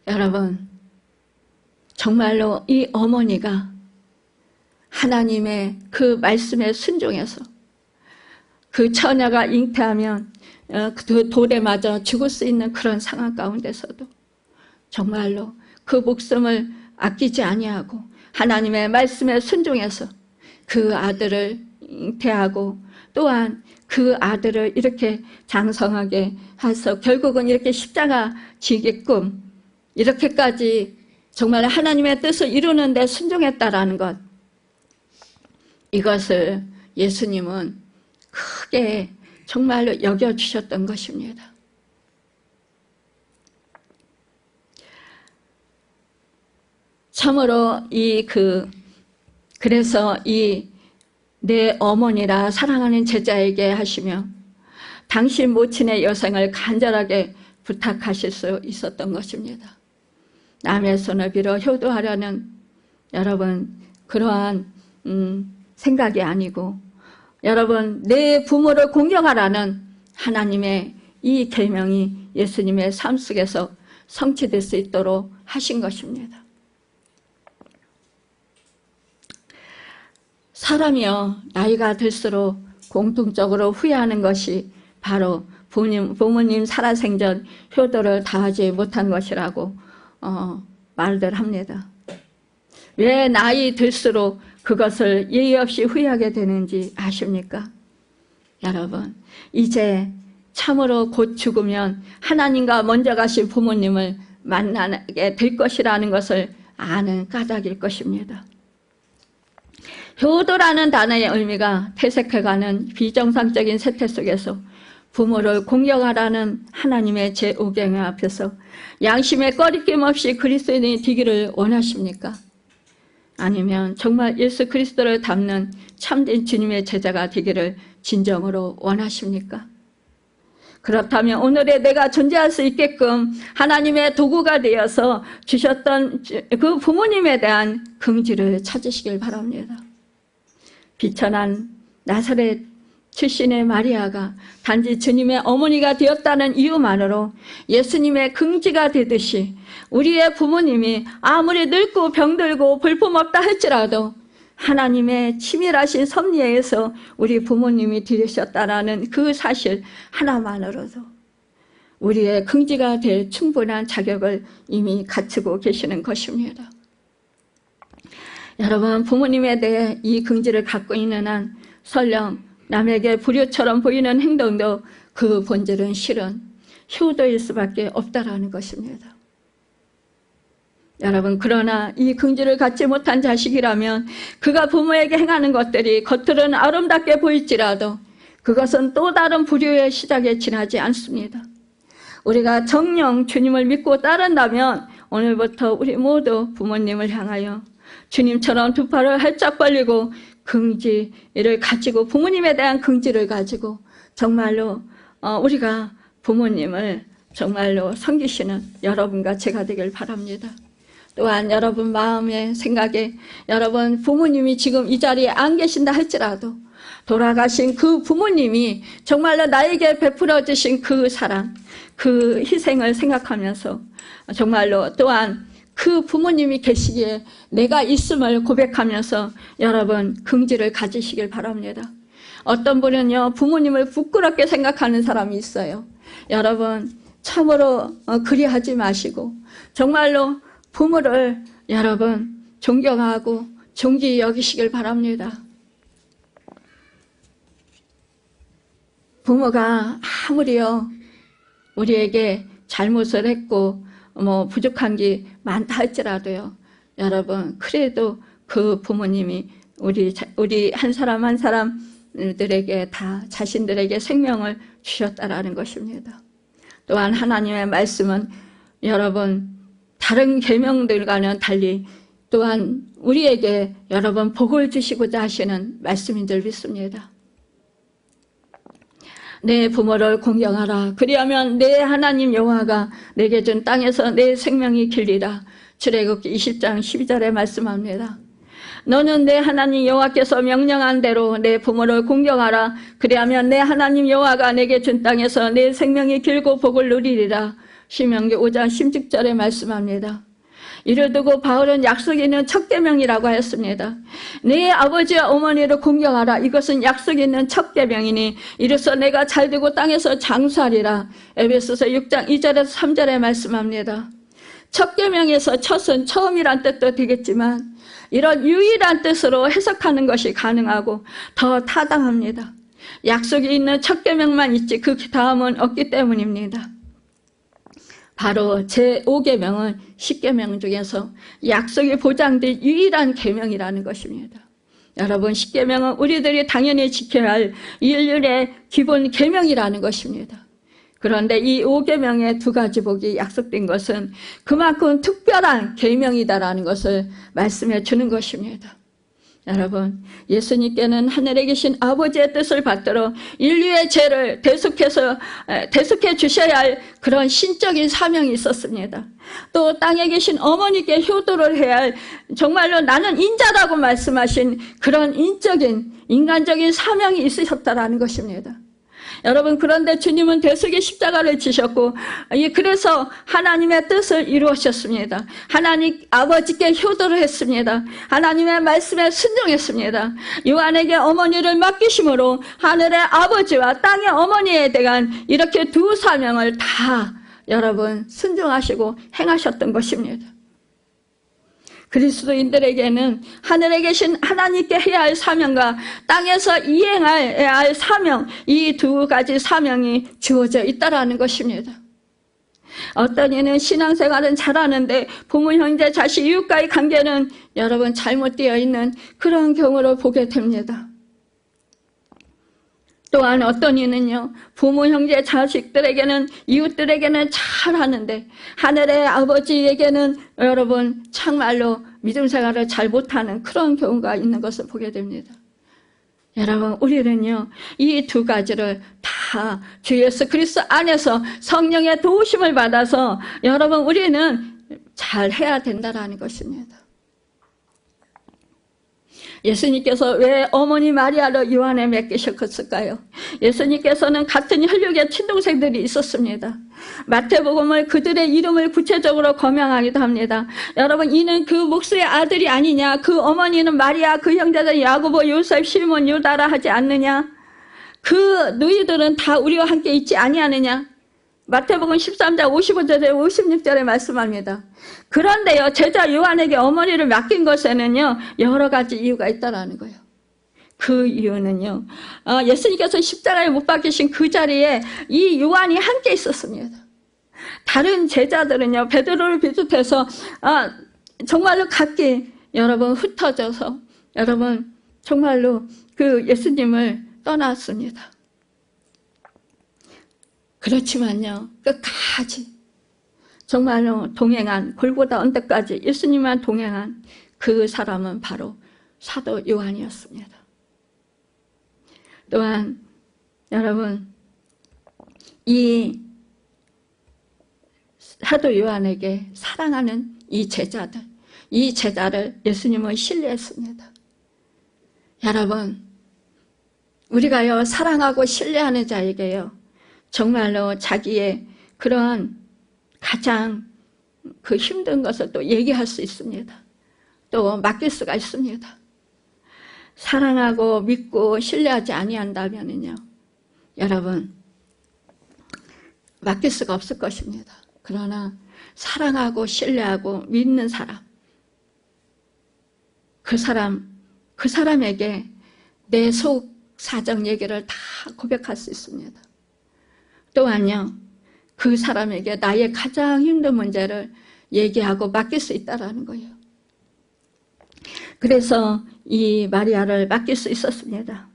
Speaker 1: 여러분 정말로 이 어머니가 하나님의 그 말씀에 순종해서 그 처녀가 잉태하면 그 돌에 맞아 죽을 수 있는 그런 상황 가운데서도 정말로 그 목숨을 아끼지 아니하고 하나님의 말씀에 순종해서 그 아들을 잉태하고 또한 그 아들을 이렇게 장성하게 해서 결국은 이렇게 십자가 지게끔 이렇게까지 정말 하나님의 뜻을 이루는 데 순종했다라는 것, 이것을 예수님은 크게 정말로 여겨주셨던 것입니다. 참으로 그래서 내 어머니라 사랑하는 제자에게 하시며 당신 모친의 여생을 간절하게 부탁하실 수 있었던 것입니다. 남의 손을 빌어 효도하려는 여러분 그러한 생각이 아니고 여러분 내 부모를 공경하라는 하나님의 이 계명이 예수님의 삶 속에서 성취될 수 있도록 하신 것입니다. 사람이요 나이가 들수록 공통적으로 후회하는 것이 바로 부모님 살아생전 효도를 다하지 못한 것이라고 말들 합니다. 왜 나이 들수록 그것을 예의 없이 후회하게 되는지 아십니까? 여러분 이제 참으로 곧 죽으면 하나님과 먼저 가신 부모님을 만나게 될 것이라는 것을 아는 까닭일 것입니다. 효도라는 단어의 의미가 퇴색해가는 비정상적인 세태 속에서 부모를 공경하라는 하나님의 제5계명 앞에서 양심의 꺼리낌 없이 그리스도인이 되기를 원하십니까? 아니면 정말 예수 그리스도를 닮는 참된 주님의 제자가 되기를 진정으로 원하십니까? 그렇다면 오늘의 내가 존재할 수 있게끔 하나님의 도구가 되어서 주셨던 그 부모님에 대한 긍지를 찾으시길 바랍니다. 비천한 나사렛 출신의 마리아가 단지 주님의 어머니가 되었다는 이유만으로 예수님의 긍지가 되듯이 우리의 부모님이 아무리 늙고 병들고 볼품없다 할지라도 하나님의 치밀하신 섭리에서 우리 부모님이 되셨다라는 그 사실 하나만으로도 우리의 긍지가 될 충분한 자격을 이미 갖추고 계시는 것입니다. 여러분 부모님에 대해 이 긍지를 갖고 있는 한 설령 남에게 불효처럼 보이는 행동도 그 본질은 실은 효도일 수밖에 없다라는 것입니다. 여러분 그러나 이 긍지를 갖지 못한 자식이라면 그가 부모에게 행하는 것들이 겉으로는 아름답게 보일지라도 그것은 또 다른 불효의 시작에 지나지 않습니다. 우리가 정녕 주님을 믿고 따른다면 오늘부터 우리 모두 부모님을 향하여 주님처럼 두 팔을 활짝 벌리고 긍지를 가지고 부모님에 대한 긍지를 가지고 정말로 우리가 부모님을 정말로 섬기시는 여러분과 제가 되길 바랍니다. 또한 여러분 마음의 생각에 여러분 부모님이 지금 이 자리에 안 계신다 할지라도 돌아가신 그 부모님이 정말로 나에게 베풀어 주신 그 사랑, 그 희생을 생각하면서 정말로 또한 그 부모님이 계시기에 내가 있음을 고백하면서 여러분 긍지를 가지시길 바랍니다. 어떤 분은요 부모님을 부끄럽게 생각하는 사람이 있어요. 여러분 참으로 그리하지 마시고 정말로 부모를 여러분 존경하고 존귀히 여기시길 바랍니다. 부모가 아무리요 우리에게 잘못을 했고 부족한 게 많다 할지라도요 여러분 그래도 그 부모님이 우리 한 사람 한 사람들에게 다 자신들에게 생명을 주셨다라는 것입니다. 또한 하나님의 말씀은 여러분 다른 계명들과는 달리 또한 우리에게 여러분 복을 주시고자 하시는 말씀인 줄 믿습니다. 내 부모를 공경하라. 그리하면 내 하나님 여호와가 내게 준 땅에서 내 생명이 길리라. 출애굽기 20장 12절에 말씀합니다. 너는 내 하나님 여호와께서 명령한 대로 내 부모를 공경하라. 그리하면 내 하나님 여호와가 내게 준 땅에서 내 생명이 길고 복을 누리리라. 신명기 5장 16절에 말씀합니다. 이를 두고 바울은 약속 있는 첫 계명이라고 했습니다. 내 아버지와 어머니를 공경하라. 이것은 약속 있는 첫 계명이니 이로써 내가 잘되고 땅에서 장수하리라. 에베소서 6장 2절에서 3절에 말씀합니다. 첫 계명에서 첫은 처음이란 뜻도 되겠지만 이런 유일한 뜻으로 해석하는 것이 가능하고 더 타당합니다. 약속이 있는 첫 계명만 있지 그 다음은 없기 때문입니다. 바로 제5계명은 10계명 중에서 약속이 보장된 유일한 계명이라는 것입니다. 여러분 10계명은 우리들이 당연히 지켜야 할 인륜의 기본 계명이라는 것입니다. 그런데 이 5계명의 두 가지 복이 약속된 것은 그만큼 특별한 계명이다라는 것을 말씀해 주는 것입니다. 여러분 예수님께는 하늘에 계신 아버지의 뜻을 받들어 인류의 죄를 대속해 주셔야 할 그런 신적인 사명이 있었습니다. 또 땅에 계신 어머니께 효도를 해야 할 정말로 나는 인자라고 말씀하신 그런 인간적인 사명이 있으셨다라는 것입니다. 여러분 그런데 주님은 대속의 십자가를 지셨고 그래서 하나님의 뜻을 이루셨습니다. 하나님 아버지께 효도를 했습니다. 하나님의 말씀에 순종했습니다. 요한에게 어머니를 맡기심으로 하늘의 아버지와 땅의 어머니에 대한 이렇게 두 사명을 다 여러분 순종하시고 행하셨던 것입니다. 그리스도인들에게는 하늘에 계신 하나님께 해야 할 사명과 땅에서 이행해야 할 사명, 이 두 가지 사명이 주어져 있다라는 것입니다. 어떤 이는 신앙생활은 잘하는데 부모, 형제, 자식, 이웃과의 관계는 여러분 잘못되어 있는 그런 경우를 보게 됩니다. 또한 어떤 이는요 부모, 형제, 자식들에게는 이웃들에게는 잘하는데 하늘의 아버지에게는 여러분 정말로 믿음 생활을 잘 못하는 그런 경우가 있는 것을 보게 됩니다. 여러분 우리는요 이 두 가지를 다 주 예수 그리스도 안에서 성령의 도우심을 받아서 여러분 우리는 잘 해야 된다라는 것입니다. 예수님께서 왜 어머니 마리아를 요한에 맡기셨을까요? 예수님께서는 같은 혈육의 친동생들이 있었습니다. 마태복음을 그들의 이름을 구체적으로 거명하기도 합니다. 여러분 이는 그 목수의 아들이 아니냐? 그 어머니는 마리아, 그 형제들 야고보, 요셉, 시몬, 유다라 하지 않느냐? 그 너희들은 다 우리와 함께 있지 아니하느냐? 마태복음 13장 55절에 56절에 말씀합니다. 그런데요 제자 요한에게 어머니를 맡긴 것에는요 여러 가지 이유가 있다라는 거예요. 그 이유는요 예수님께서 십자가에 못 박히신 그 자리에 이 요한이 함께 있었습니다. 다른 제자들은요 베드로를 비롯해서 정말로 각기 여러분 흩어져서 여러분 정말로 그 예수님을 떠났습니다. 그렇지만요 끝까지 정말로 동행한 골고다 언덕까지 예수님만 동행한 그 사람은 바로 사도 요한이었습니다. 또한 여러분 이 사도 요한에게 사랑하는 이 제자를 예수님은 신뢰했습니다. 여러분 우리가요 사랑하고 신뢰하는 자에게요 정말로 자기의 그러한 가장 그 힘든 것을 또 얘기할 수 있습니다. 또 맡길 수가 있습니다. 사랑하고 믿고 신뢰하지 아니한다면요 여러분 맡길 수가 없을 것입니다. 그러나 사랑하고 신뢰하고 믿는 사람, 그 사람에게 내 속 사정 얘기를 다 고백할 수 있습니다. 또한요, 그 사람에게 나의 가장 힘든 문제를 얘기하고 맡길 수 있다는 거예요. 그래서 이 마리아를 맡길 수 있었습니다.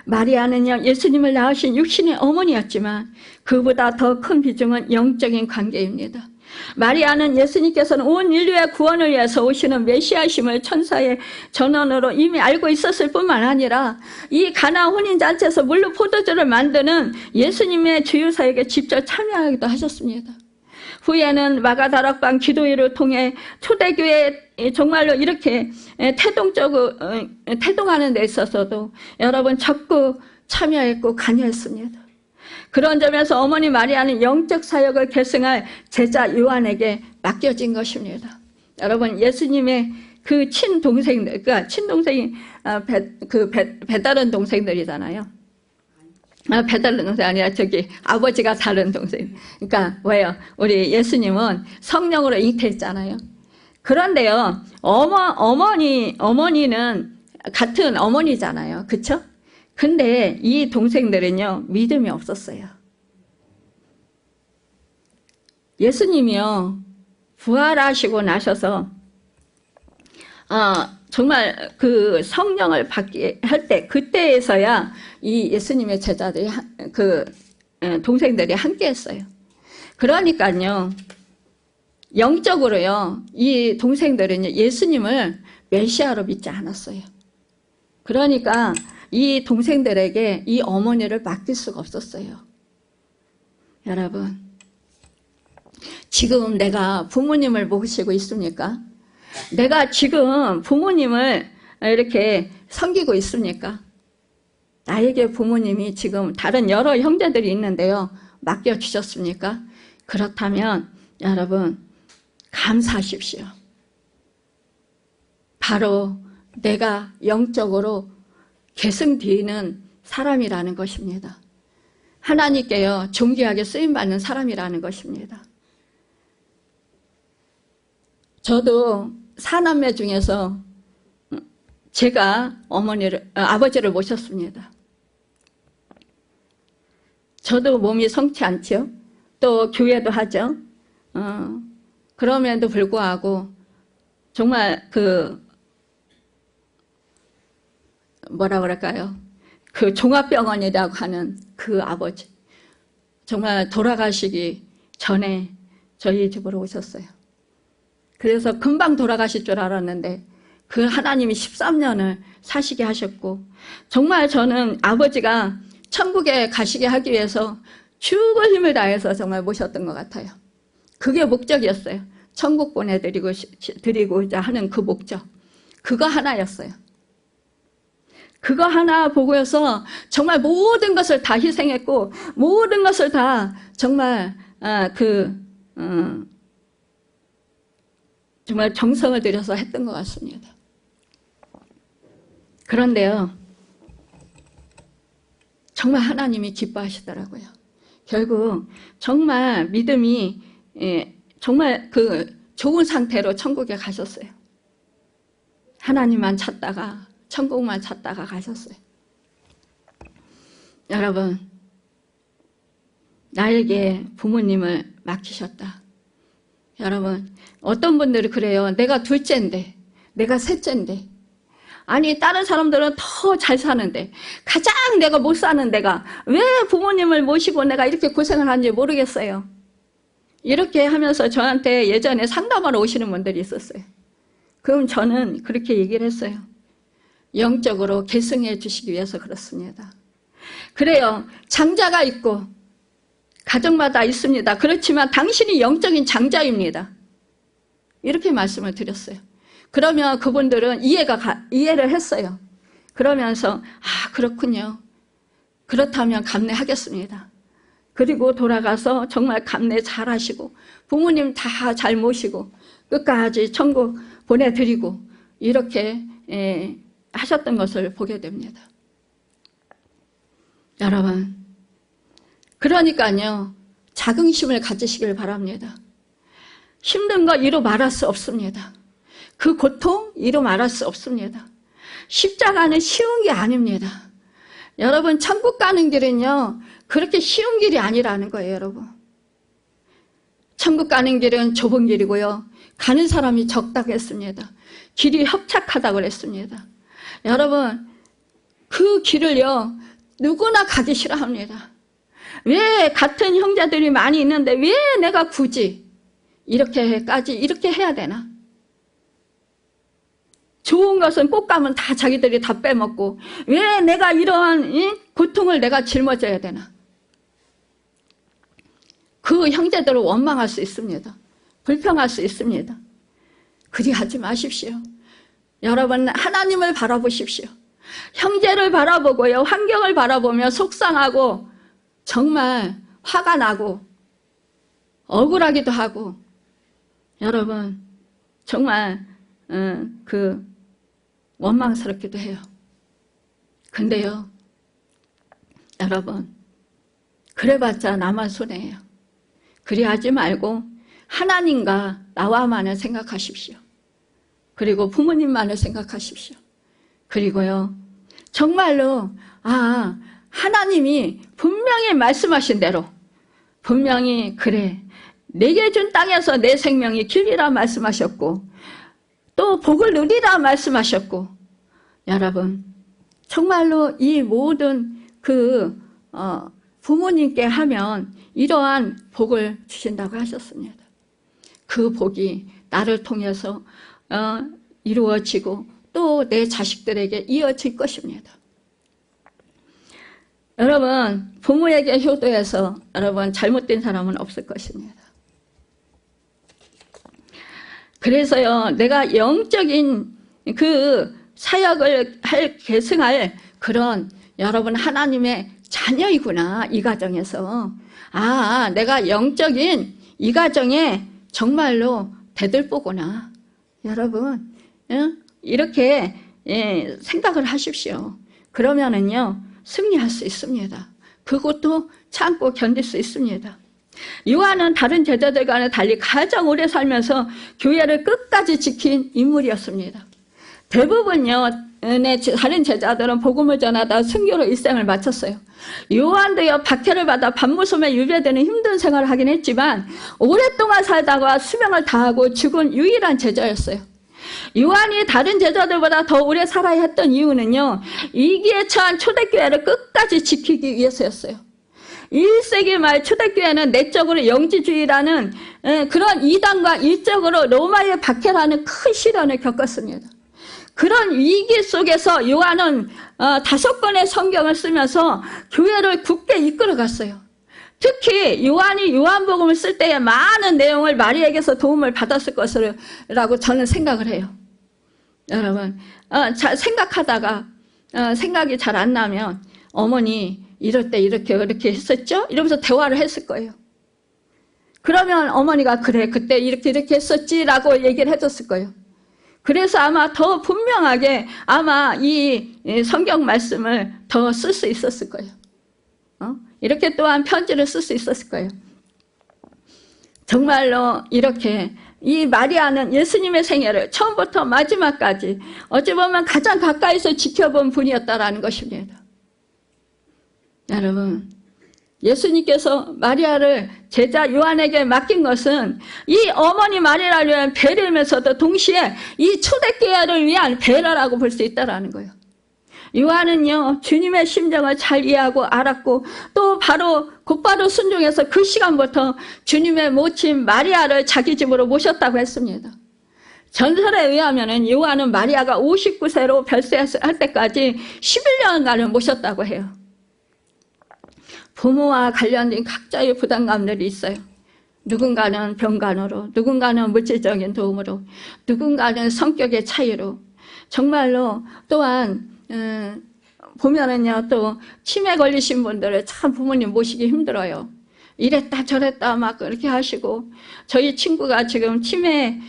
Speaker 1: 마리아는요, 예수님을 낳으신 육신의 어머니였지만 그보다 더 큰 비중은 영적인 관계입니다. 마리아는 예수님께서는 온 인류의 구원을 위해서 오시는 메시아심을 천사의 전언으로 이미 알고 있었을 뿐만 아니라 이 가나 혼인잔치에서 물로 포도주를 만드는 예수님의 주유사에게 직접 참여하기도 하셨습니다. 후에는 마가다락방 기도회를 통해 초대교회 정말로 이렇게 태동하는 데 있어서도 여러분 적극 참여했고 관여했습니다. 그런 점에서 어머니 마리아는 영적 사역을 계승할 제자 요한에게 맡겨진 것입니다. 여러분, 예수님의 그 친동생들, 그러니까 친동생이 배다른 동생들이잖아요. 배다른 동생 아니라 저기 아버지가 다른 동생. 그러니까 왜요? 우리 예수님은 성령으로 잉태했잖아요. 그런데요, 어머니는 같은 어머니잖아요. 그쵸? 근데 이 동생들은요, 믿음이 없었어요. 예수님이요, 부활하시고 나셔서, 정말 그 성령을 받게 할 때, 그때에서야 이 예수님의 제자들이, 동생들이 함께 했어요. 그러니까요, 영적으로요, 이 동생들은요, 예수님을 메시아로 믿지 않았어요. 그러니까, 이 동생들에게 이 어머니를 맡길 수가 없었어요. 여러분, 지금 내가 부모님을 모시고 있습니까? 내가 지금 부모님을 이렇게 섬기고 있습니까? 나에게 부모님이 지금 다른 여러 형제들이 있는데요, 맡겨주셨습니까? 그렇다면 여러분, 감사하십시오. 바로 내가 영적으로 계승되는 사람이라는 것입니다. 하나님께요, 존귀하게 쓰임받는 사람이라는 것입니다. 저도 사남매 중에서 제가 아버지를 모셨습니다. 저도 몸이 성치 않죠. 또 교회도 하죠. 그럼에도 불구하고 정말 뭐라 그럴까요? 그 종합병원이라고 하는 그 아버지, 정말 돌아가시기 전에 저희 집으로 오셨어요. 그래서 금방 돌아가실 줄 알았는데 그 하나님이 13년을 사시게 하셨고, 정말 저는 아버지가 천국에 가시게 하기 위해서 죽을 힘을 다해서 정말 모셨던 것 같아요. 그게 목적이었어요. 천국 보내드리고자 하는 그 목적, 그거 하나였어요. 그거 하나 보고서 정말 모든 것을 다 희생했고, 모든 것을 다 정말 정말 정성을 들여서 했던 것 같습니다. 그런데요, 정말 하나님이 기뻐하시더라고요. 결국 정말 믿음이 정말 좋은 상태로 천국에 가셨어요. 하나님만 찾다가, 천국만 찾다가 가셨어요. 여러분, 나에게 부모님을 맡기셨다. 여러분, 어떤 분들이 그래요. 내가 둘째인데, 내가 셋째인데, 아니 다른 사람들은 더 잘 사는데 가장 내가 못 사는 데가 왜 부모님을 모시고 내가 이렇게 고생을 하는지 모르겠어요. 이렇게 하면서 저한테 예전에 상담하러 오시는 분들이 있었어요. 그럼 저는 그렇게 얘기를 했어요. 영적으로 계승해 주시기 위해서 그렇습니다. 그래요. 장자가 있고 가정마다 있습니다. 그렇지만 당신이 영적인 장자입니다. 이렇게 말씀을 드렸어요. 그러면 그분들은 이해를 했어요. 그러면서 그렇군요. 그렇다면 감내하겠습니다. 그리고 돌아가서 정말 감내 잘 하시고 부모님 다 잘 모시고 끝까지 천국 보내드리고 이렇게 하셨던 것을 보게 됩니다. 여러분, 그러니까요, 자긍심을 가지시길 바랍니다. 힘든 거 이루 말할 수 없습니다. 그 고통 이루 말할 수 없습니다. 십자가는 쉬운 게 아닙니다. 여러분, 천국 가는 길은요, 그렇게 쉬운 길이 아니라는 거예요, 여러분. 천국 가는 길은 좁은 길이고요. 가는 사람이 적다고 했습니다. 길이 협착하다고 그랬습니다. 여러분, 그 길을요, 누구나 가기 싫어합니다. 왜 같은 형제들이 많이 있는데 왜 내가 굳이 이렇게 해야 되나? 좋은 것은 꼭 가면 다 자기들이 다 빼먹고 왜 내가 이러한 고통을 내가 짊어져야 되나? 그 형제들을 원망할 수 있습니다. 불평할 수 있습니다. 그리 하지 마십시오. 여러분, 하나님을 바라보십시오. 형제를 바라보고요, 환경을 바라보며 속상하고 정말 화가 나고 억울하기도 하고, 여러분 정말 원망스럽기도 해요. 근데요, 여러분, 그래봤자 나만 손해예요. 그리하지 말고 하나님과 나와만을 생각하십시오. 그리고 부모님만을 생각하십시오. 그리고요, 정말로 하나님이 분명히 말씀하신 대로 분명히 그래, 내게 준 땅에서 내 생명이 길리라 말씀하셨고 또 복을 누리라 말씀하셨고, 여러분 정말로 이 모든 부모님께 하면 이러한 복을 주신다고 하셨습니다. 그 복이 나를 통해서 이루어지고 또 내 자식들에게 이어질 것입니다. 여러분, 부모에게 효도해서 여러분 잘못된 사람은 없을 것입니다. 그래서요, 내가 영적인 그 사역을 계승할 그런 여러분 하나님의 자녀이구나, 이 가정에서. 내가 영적인 이 가정에 정말로 대들보구나. 여러분, 이렇게 생각을 하십시오. 그러면은요, 승리할 수 있습니다. 그것도 참고 견딜 수 있습니다. 요한은 다른 제자들과는 달리 가장 오래 살면서 교회를 끝까지 지킨 인물이었습니다. 대부분요, 다른 제자들은 복음을 전하다 순교로 일생을 마쳤어요. 요한도요, 박해를 받아 밤무섬에 유배되는 힘든 생활을 하긴 했지만 오랫동안 살다가 수명을 다하고 죽은 유일한 제자였어요. 요한이 다른 제자들보다 더 오래 살아야 했던 이유는요, 위기에 처한 초대교회를 끝까지 지키기 위해서였어요. 1세기 말 초대교회는 내적으로 영지주의라는 그런 이단과 일적으로 로마의 박해라는 큰 시련을 겪었습니다. 그런 위기 속에서 요한은 5권의 성경을 쓰면서 교회를 굳게 이끌어갔어요. 특히 요한이 요한복음을 쓸 때에 많은 내용을 마리아에게서 도움을 받았을 것이라고 저는 생각을 해요. 여러분, 생각하다가 생각이 잘 안 나면 어머니 이럴 때 이렇게 했었죠? 이러면서 대화를 했을 거예요. 그러면 어머니가 그래, 그때 이렇게 했었지 라고 얘기를 해줬을 거예요. 그래서 아마 더 분명하게 아마 이 성경 말씀을 더 쓸 수 있었을 거예요. 이렇게 또한 편지를 쓸 수 있었을 거예요. 정말로 이렇게 이 마리아는 예수님의 생애를 처음부터 마지막까지 어찌 보면 가장 가까이서 지켜본 분이었다라는 것입니다. 여러분, 예수님께서 마리아를 제자 요한에게 맡긴 것은 이 어머니 마리아를 위한 배려이면서도 동시에 이 초대교회를 위한 배려라고 볼 수 있다는 거예요. 요한은요, 주님의 심정을 잘 이해하고 알았고 또 곧바로 순종해서 그 시간부터 주님의 모친 마리아를 자기 집으로 모셨다고 했습니다. 전설에 의하면 요한은 마리아가 59세로 별세할 때까지 11년간을 모셨다고 해요. 부모와 관련된 각자의 부담감들이 있어요. 누군가는 병간호로, 누군가는 물질적인 도움으로, 누군가는 성격의 차이로. 정말로 또한 보면은요, 또 치매 걸리신 분들은 참 부모님 모시기 힘들어요. 이랬다 저랬다 막 그렇게 하시고, 저희 친구가 지금 치매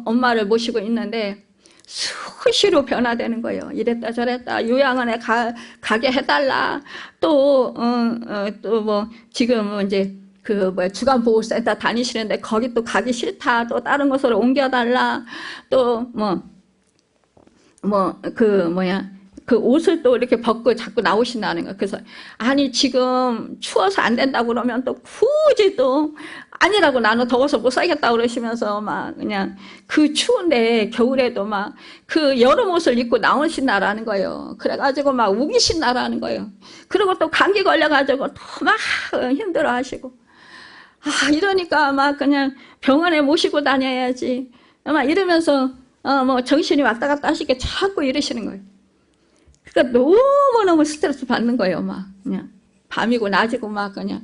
Speaker 1: 엄마를 모시고 있는데 수시로 변화되는 거예요. 이랬다 저랬다, 요양원에 가게 해달라. 또 뭐 지금은 이제 그 뭐야 주간보호센터 다니시는데 거기 또 가기 싫다, 또 다른 곳으로 옮겨달라, 또 그 옷을 또 이렇게 벗고 자꾸 나오신다는 거예요. 그래서 아니 지금 추워서 안 된다고 그러면 또 굳이 또 아니라고 나는 더워서 못 살겠다고 그러시면서 막 그냥 그 추운데 겨울에도 막 그 여름 옷을 입고 나오신다라는 거예요. 그래가지고 막 우기신다라는 거예요. 그리고 또 감기 걸려가지고 또 막 힘들어 하시고, 아 이러니까 막 그냥 병원에 모시고 다녀야지 막 이러면서 뭐 정신이 왔다 갔다 하시게 자꾸 이러시는 거예요. 그러니까 너무너무 스트레스 받는 거예요. 막 그냥 밤이고 낮이고 막 그냥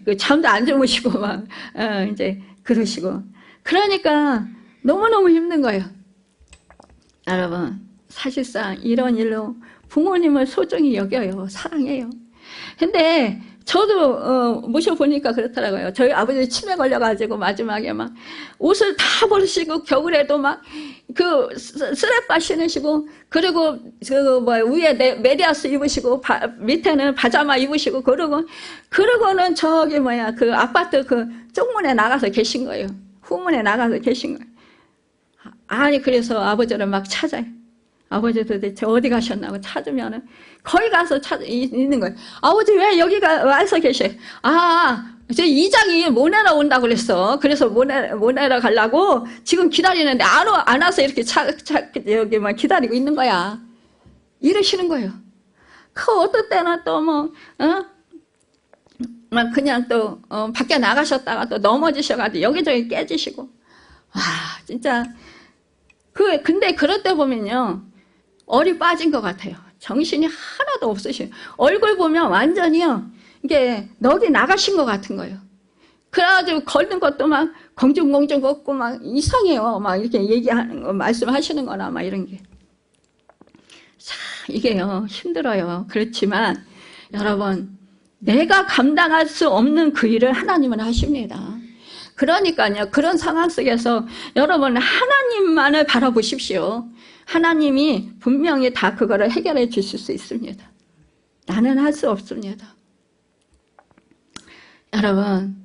Speaker 1: 그 잠도 안 주무시고 막 이제 그러시고, 그러니까 너무너무 힘든 거예요. 여러분 사실상 이런 일로 부모님을 소중히 여겨요. 사랑해요. 근데 저도 모셔보니까 그렇더라고요. 저희 아버지 치매 걸려가지고 마지막에 막 옷을 다 버리시고 겨울에도 막 그 스레빠 신으시고, 그리고 그 위에 메리아스 입으시고 밑에는 바자마 입으시고 그러고는 저기 그 아파트 그 쪽문에 나가서 계신 거예요. 후문에 나가서 계신 거예요. 아니 그래서 아버지를 막 찾아요. 아버지 도대체 어디 가셨나고 찾으면은 거기 가서 있는 거예요. 아버지 왜 여기 와서 계셔요? 아, 저 이장이 모내러 온다고 그랬어. 그래서 모내러 가려고 지금 기다리는데 안 와서 이렇게 여기 막 기다리고 있는 거야. 이러시는 거예요. 그 어떤 때는 또 막 그냥 또 밖에 나가셨다가 또 넘어지셔가지고 여기저기 깨지시고. 와, 진짜. 근데 그럴 때 보면요. 얼이 빠진 것 같아요. 정신이 하나도 없으셔요. 얼굴 보면 완전히요, 이게 넋이 나가신 것 같은 거예요. 그래가지고 걷는 것도 막 공중공중 걷고 막 이상해요. 막 이렇게 얘기하는 거, 말씀하시는 거나 막 이런 게. 자, 이게요, 힘들어요. 그렇지만 여러분, 내가 감당할 수 없는 그 일을 하나님은 하십니다. 그러니까요, 그런 상황 속에서 여러분 하나님만을 바라보십시오. 하나님이 분명히 다 그거를 해결해 주실 수 있습니다. 나는 할 수 없습니다. 여러분,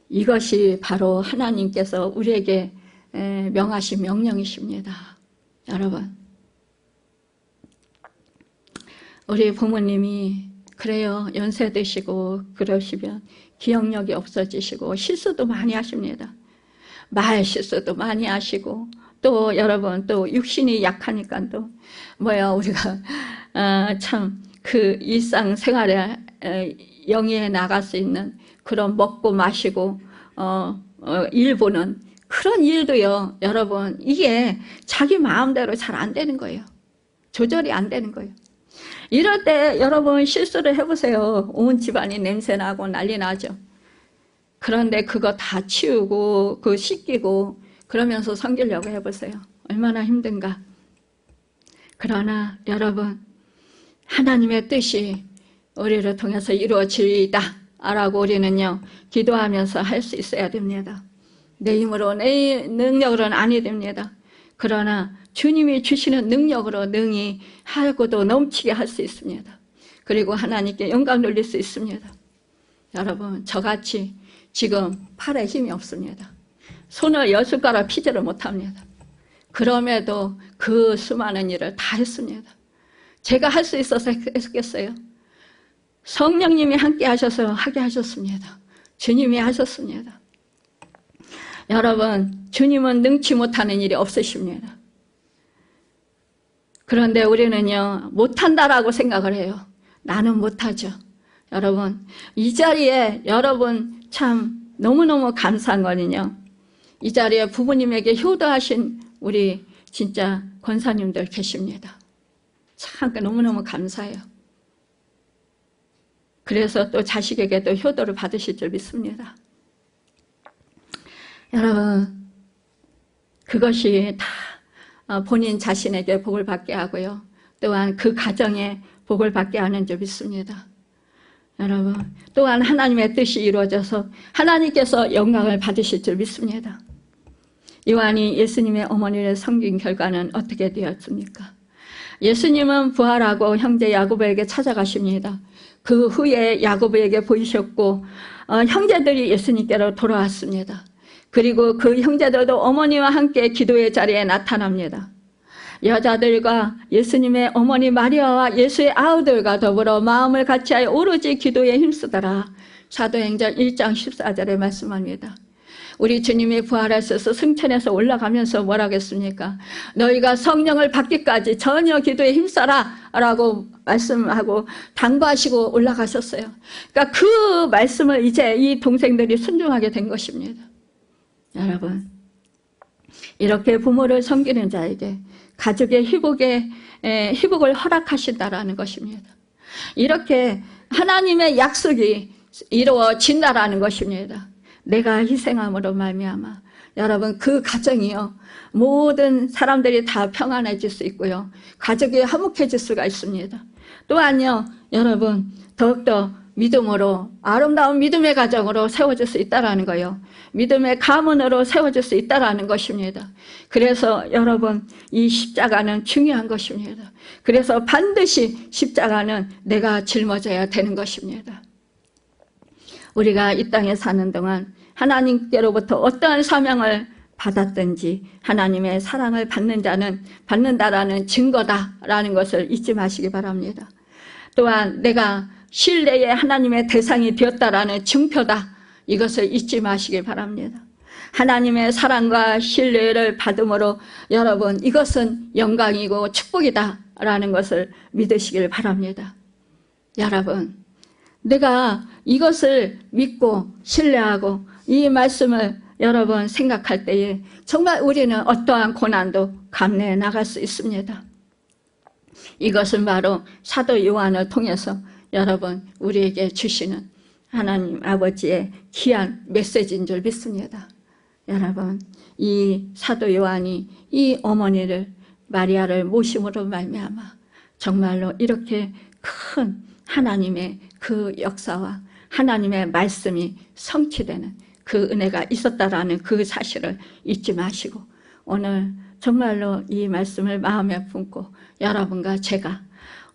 Speaker 1: 이것이 바로 하나님께서 우리에게 명하신 명령이십니다. 여러분, 우리 부모님이 그래요, 연세 드시고 그러시면 기억력이 없어지시고 실수도 많이 하십니다. 말 실수도 많이 하시고, 또 여러분 또 육신이 약하니까 또 우리가 참 그 일상생활에 영위해 나갈 수 있는 그런 먹고 마시고 일 보는 그런 일도요, 여러분 이게 자기 마음대로 잘 안 되는 거예요. 조절이 안 되는 거예요. 이럴 때 여러분 실수를 해보세요. 온 집안이 냄새나고 난리 나죠. 그런데 그거 다 치우고 그 씻기고 그러면서 섬기려고 해보세요. 얼마나 힘든가. 그러나 여러분, 하나님의 뜻이 우리를 통해서 이루어지리이다 라고 우리는요, 기도하면서 할 수 있어야 됩니다. 내 힘으로 내 능력으로는 아니 됩니다. 그러나 주님이 주시는 능력으로 능히 하고도 넘치게 할 수 있습니다. 그리고 하나님께 영광 돌릴 수 있습니다. 여러분, 저같이 지금 팔에 힘이 없습니다. 손을 10숟가락 피지를 못합니다. 그럼에도 그 수많은 일을 다 했습니다. 제가 할 수 있어서 했겠어요? 성령님이 함께 하셔서 하게 하셨습니다. 주님이 하셨습니다. 여러분, 주님은 능치 못하는 일이 없으십니다. 그런데 우리는요, 못한다라고 생각을 해요. 나는 못하죠. 여러분, 이 자리에 여러분 참 너무너무 감사한 거는요, 이 자리에 부모님에게 효도하신 우리 진짜 권사님들 계십니다. 참 너무너무 감사해요. 그래서 또 자식에게도 효도를 받으실 줄 믿습니다. 여러분, 그것이 다 본인 자신에게 복을 받게 하고요, 또한 그 가정에 복을 받게 하는 줄 믿습니다. 여러분, 또한 하나님의 뜻이 이루어져서 하나님께서 영광을 받으실 줄 믿습니다. 요한이 예수님의 어머니를 섬긴 결과는 어떻게 되었습니까? 예수님은 부활하고 형제 야고보에게 찾아가십니다. 그 후에 야고보에게 보이셨고 형제들이 예수님께로 돌아왔습니다. 그리고 그 형제들도 어머니와 함께 기도의 자리에 나타납니다. 여자들과 예수님의 어머니 마리아와 예수의 아우들과 더불어 마음을 같이하여 오로지 기도에 힘쓰더라. 사도행전 1장 14절에 말씀합니다. 우리 주님이 부활하셔서 승천해서 올라가면서 뭐라고 했습니까? 너희가 성령을 받기까지 전혀 기도에 힘써라 라고 말씀하고 당부하시고 올라가셨어요. 그러니까 그 말씀을 이제 이 동생들이 순종하게 된 것입니다. 여러분, 이렇게 부모를 섬기는 자에게 가족의 희복을 허락하신다라는 것입니다. 이렇게 하나님의 약속이 이루어진다라는 것입니다. 내가 희생함으로 말미암아 여러분 그 가정이요 모든 사람들이 다 평안해질 수 있고요 가족이 화목해질 수가 있습니다. 또한요 여러분 더욱더 믿음으로 아름다운 믿음의 가정으로 세워질 수 있다라는 거예요. 믿음의 가문으로 세워질 수 있다라는 것입니다. 그래서 여러분 이 십자가는 중요한 것입니다. 그래서 반드시 십자가는 내가 짊어져야 되는 것입니다. 우리가 이 땅에 사는 동안 하나님께로부터 어떠한 사명을 받았든지 하나님의 사랑을 받는 자는 받는다라는 증거다라는 것을 잊지 마시기 바랍니다. 또한 내가 신뢰의 하나님의 대상이 되었다라는 증표다. 이것을 잊지 마시기 바랍니다. 하나님의 사랑과 신뢰를 받음으로 여러분 이것은 영광이고 축복이다라는 것을 믿으시길 바랍니다. 여러분 내가 이것을 믿고 신뢰하고 이 말씀을 여러분 생각할 때에 정말 우리는 어떠한 고난도 감내해 나갈 수 있습니다. 이것은 바로 사도 요한을 통해서 여러분 우리에게 주시는 하나님 아버지의 귀한 메시지인 줄 믿습니다. 여러분 이 사도 요한이 이 어머니를 마리아를 모심으로 말미암아 정말로 이렇게 큰 하나님의 그 역사와 하나님의 말씀이 성취되는 그 은혜가 있었다라는 그 사실을 잊지 마시고 오늘 정말로 이 말씀을 마음에 품고 여러분과 제가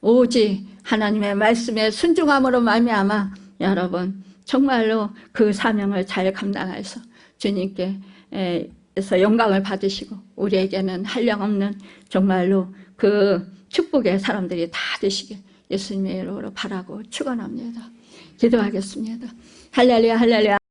Speaker 1: 오직 하나님의 말씀에 순종함으로 말미암아 여러분 정말로 그 사명을 잘 감당해서 주님께서 영광을 받으시고 우리에게는 한량없는 정말로 그 축복의 사람들이 다 되시길 예수님의 이름으로 바라고 축원합니다. 기도하겠습니다. 할렐루야 할렐루야.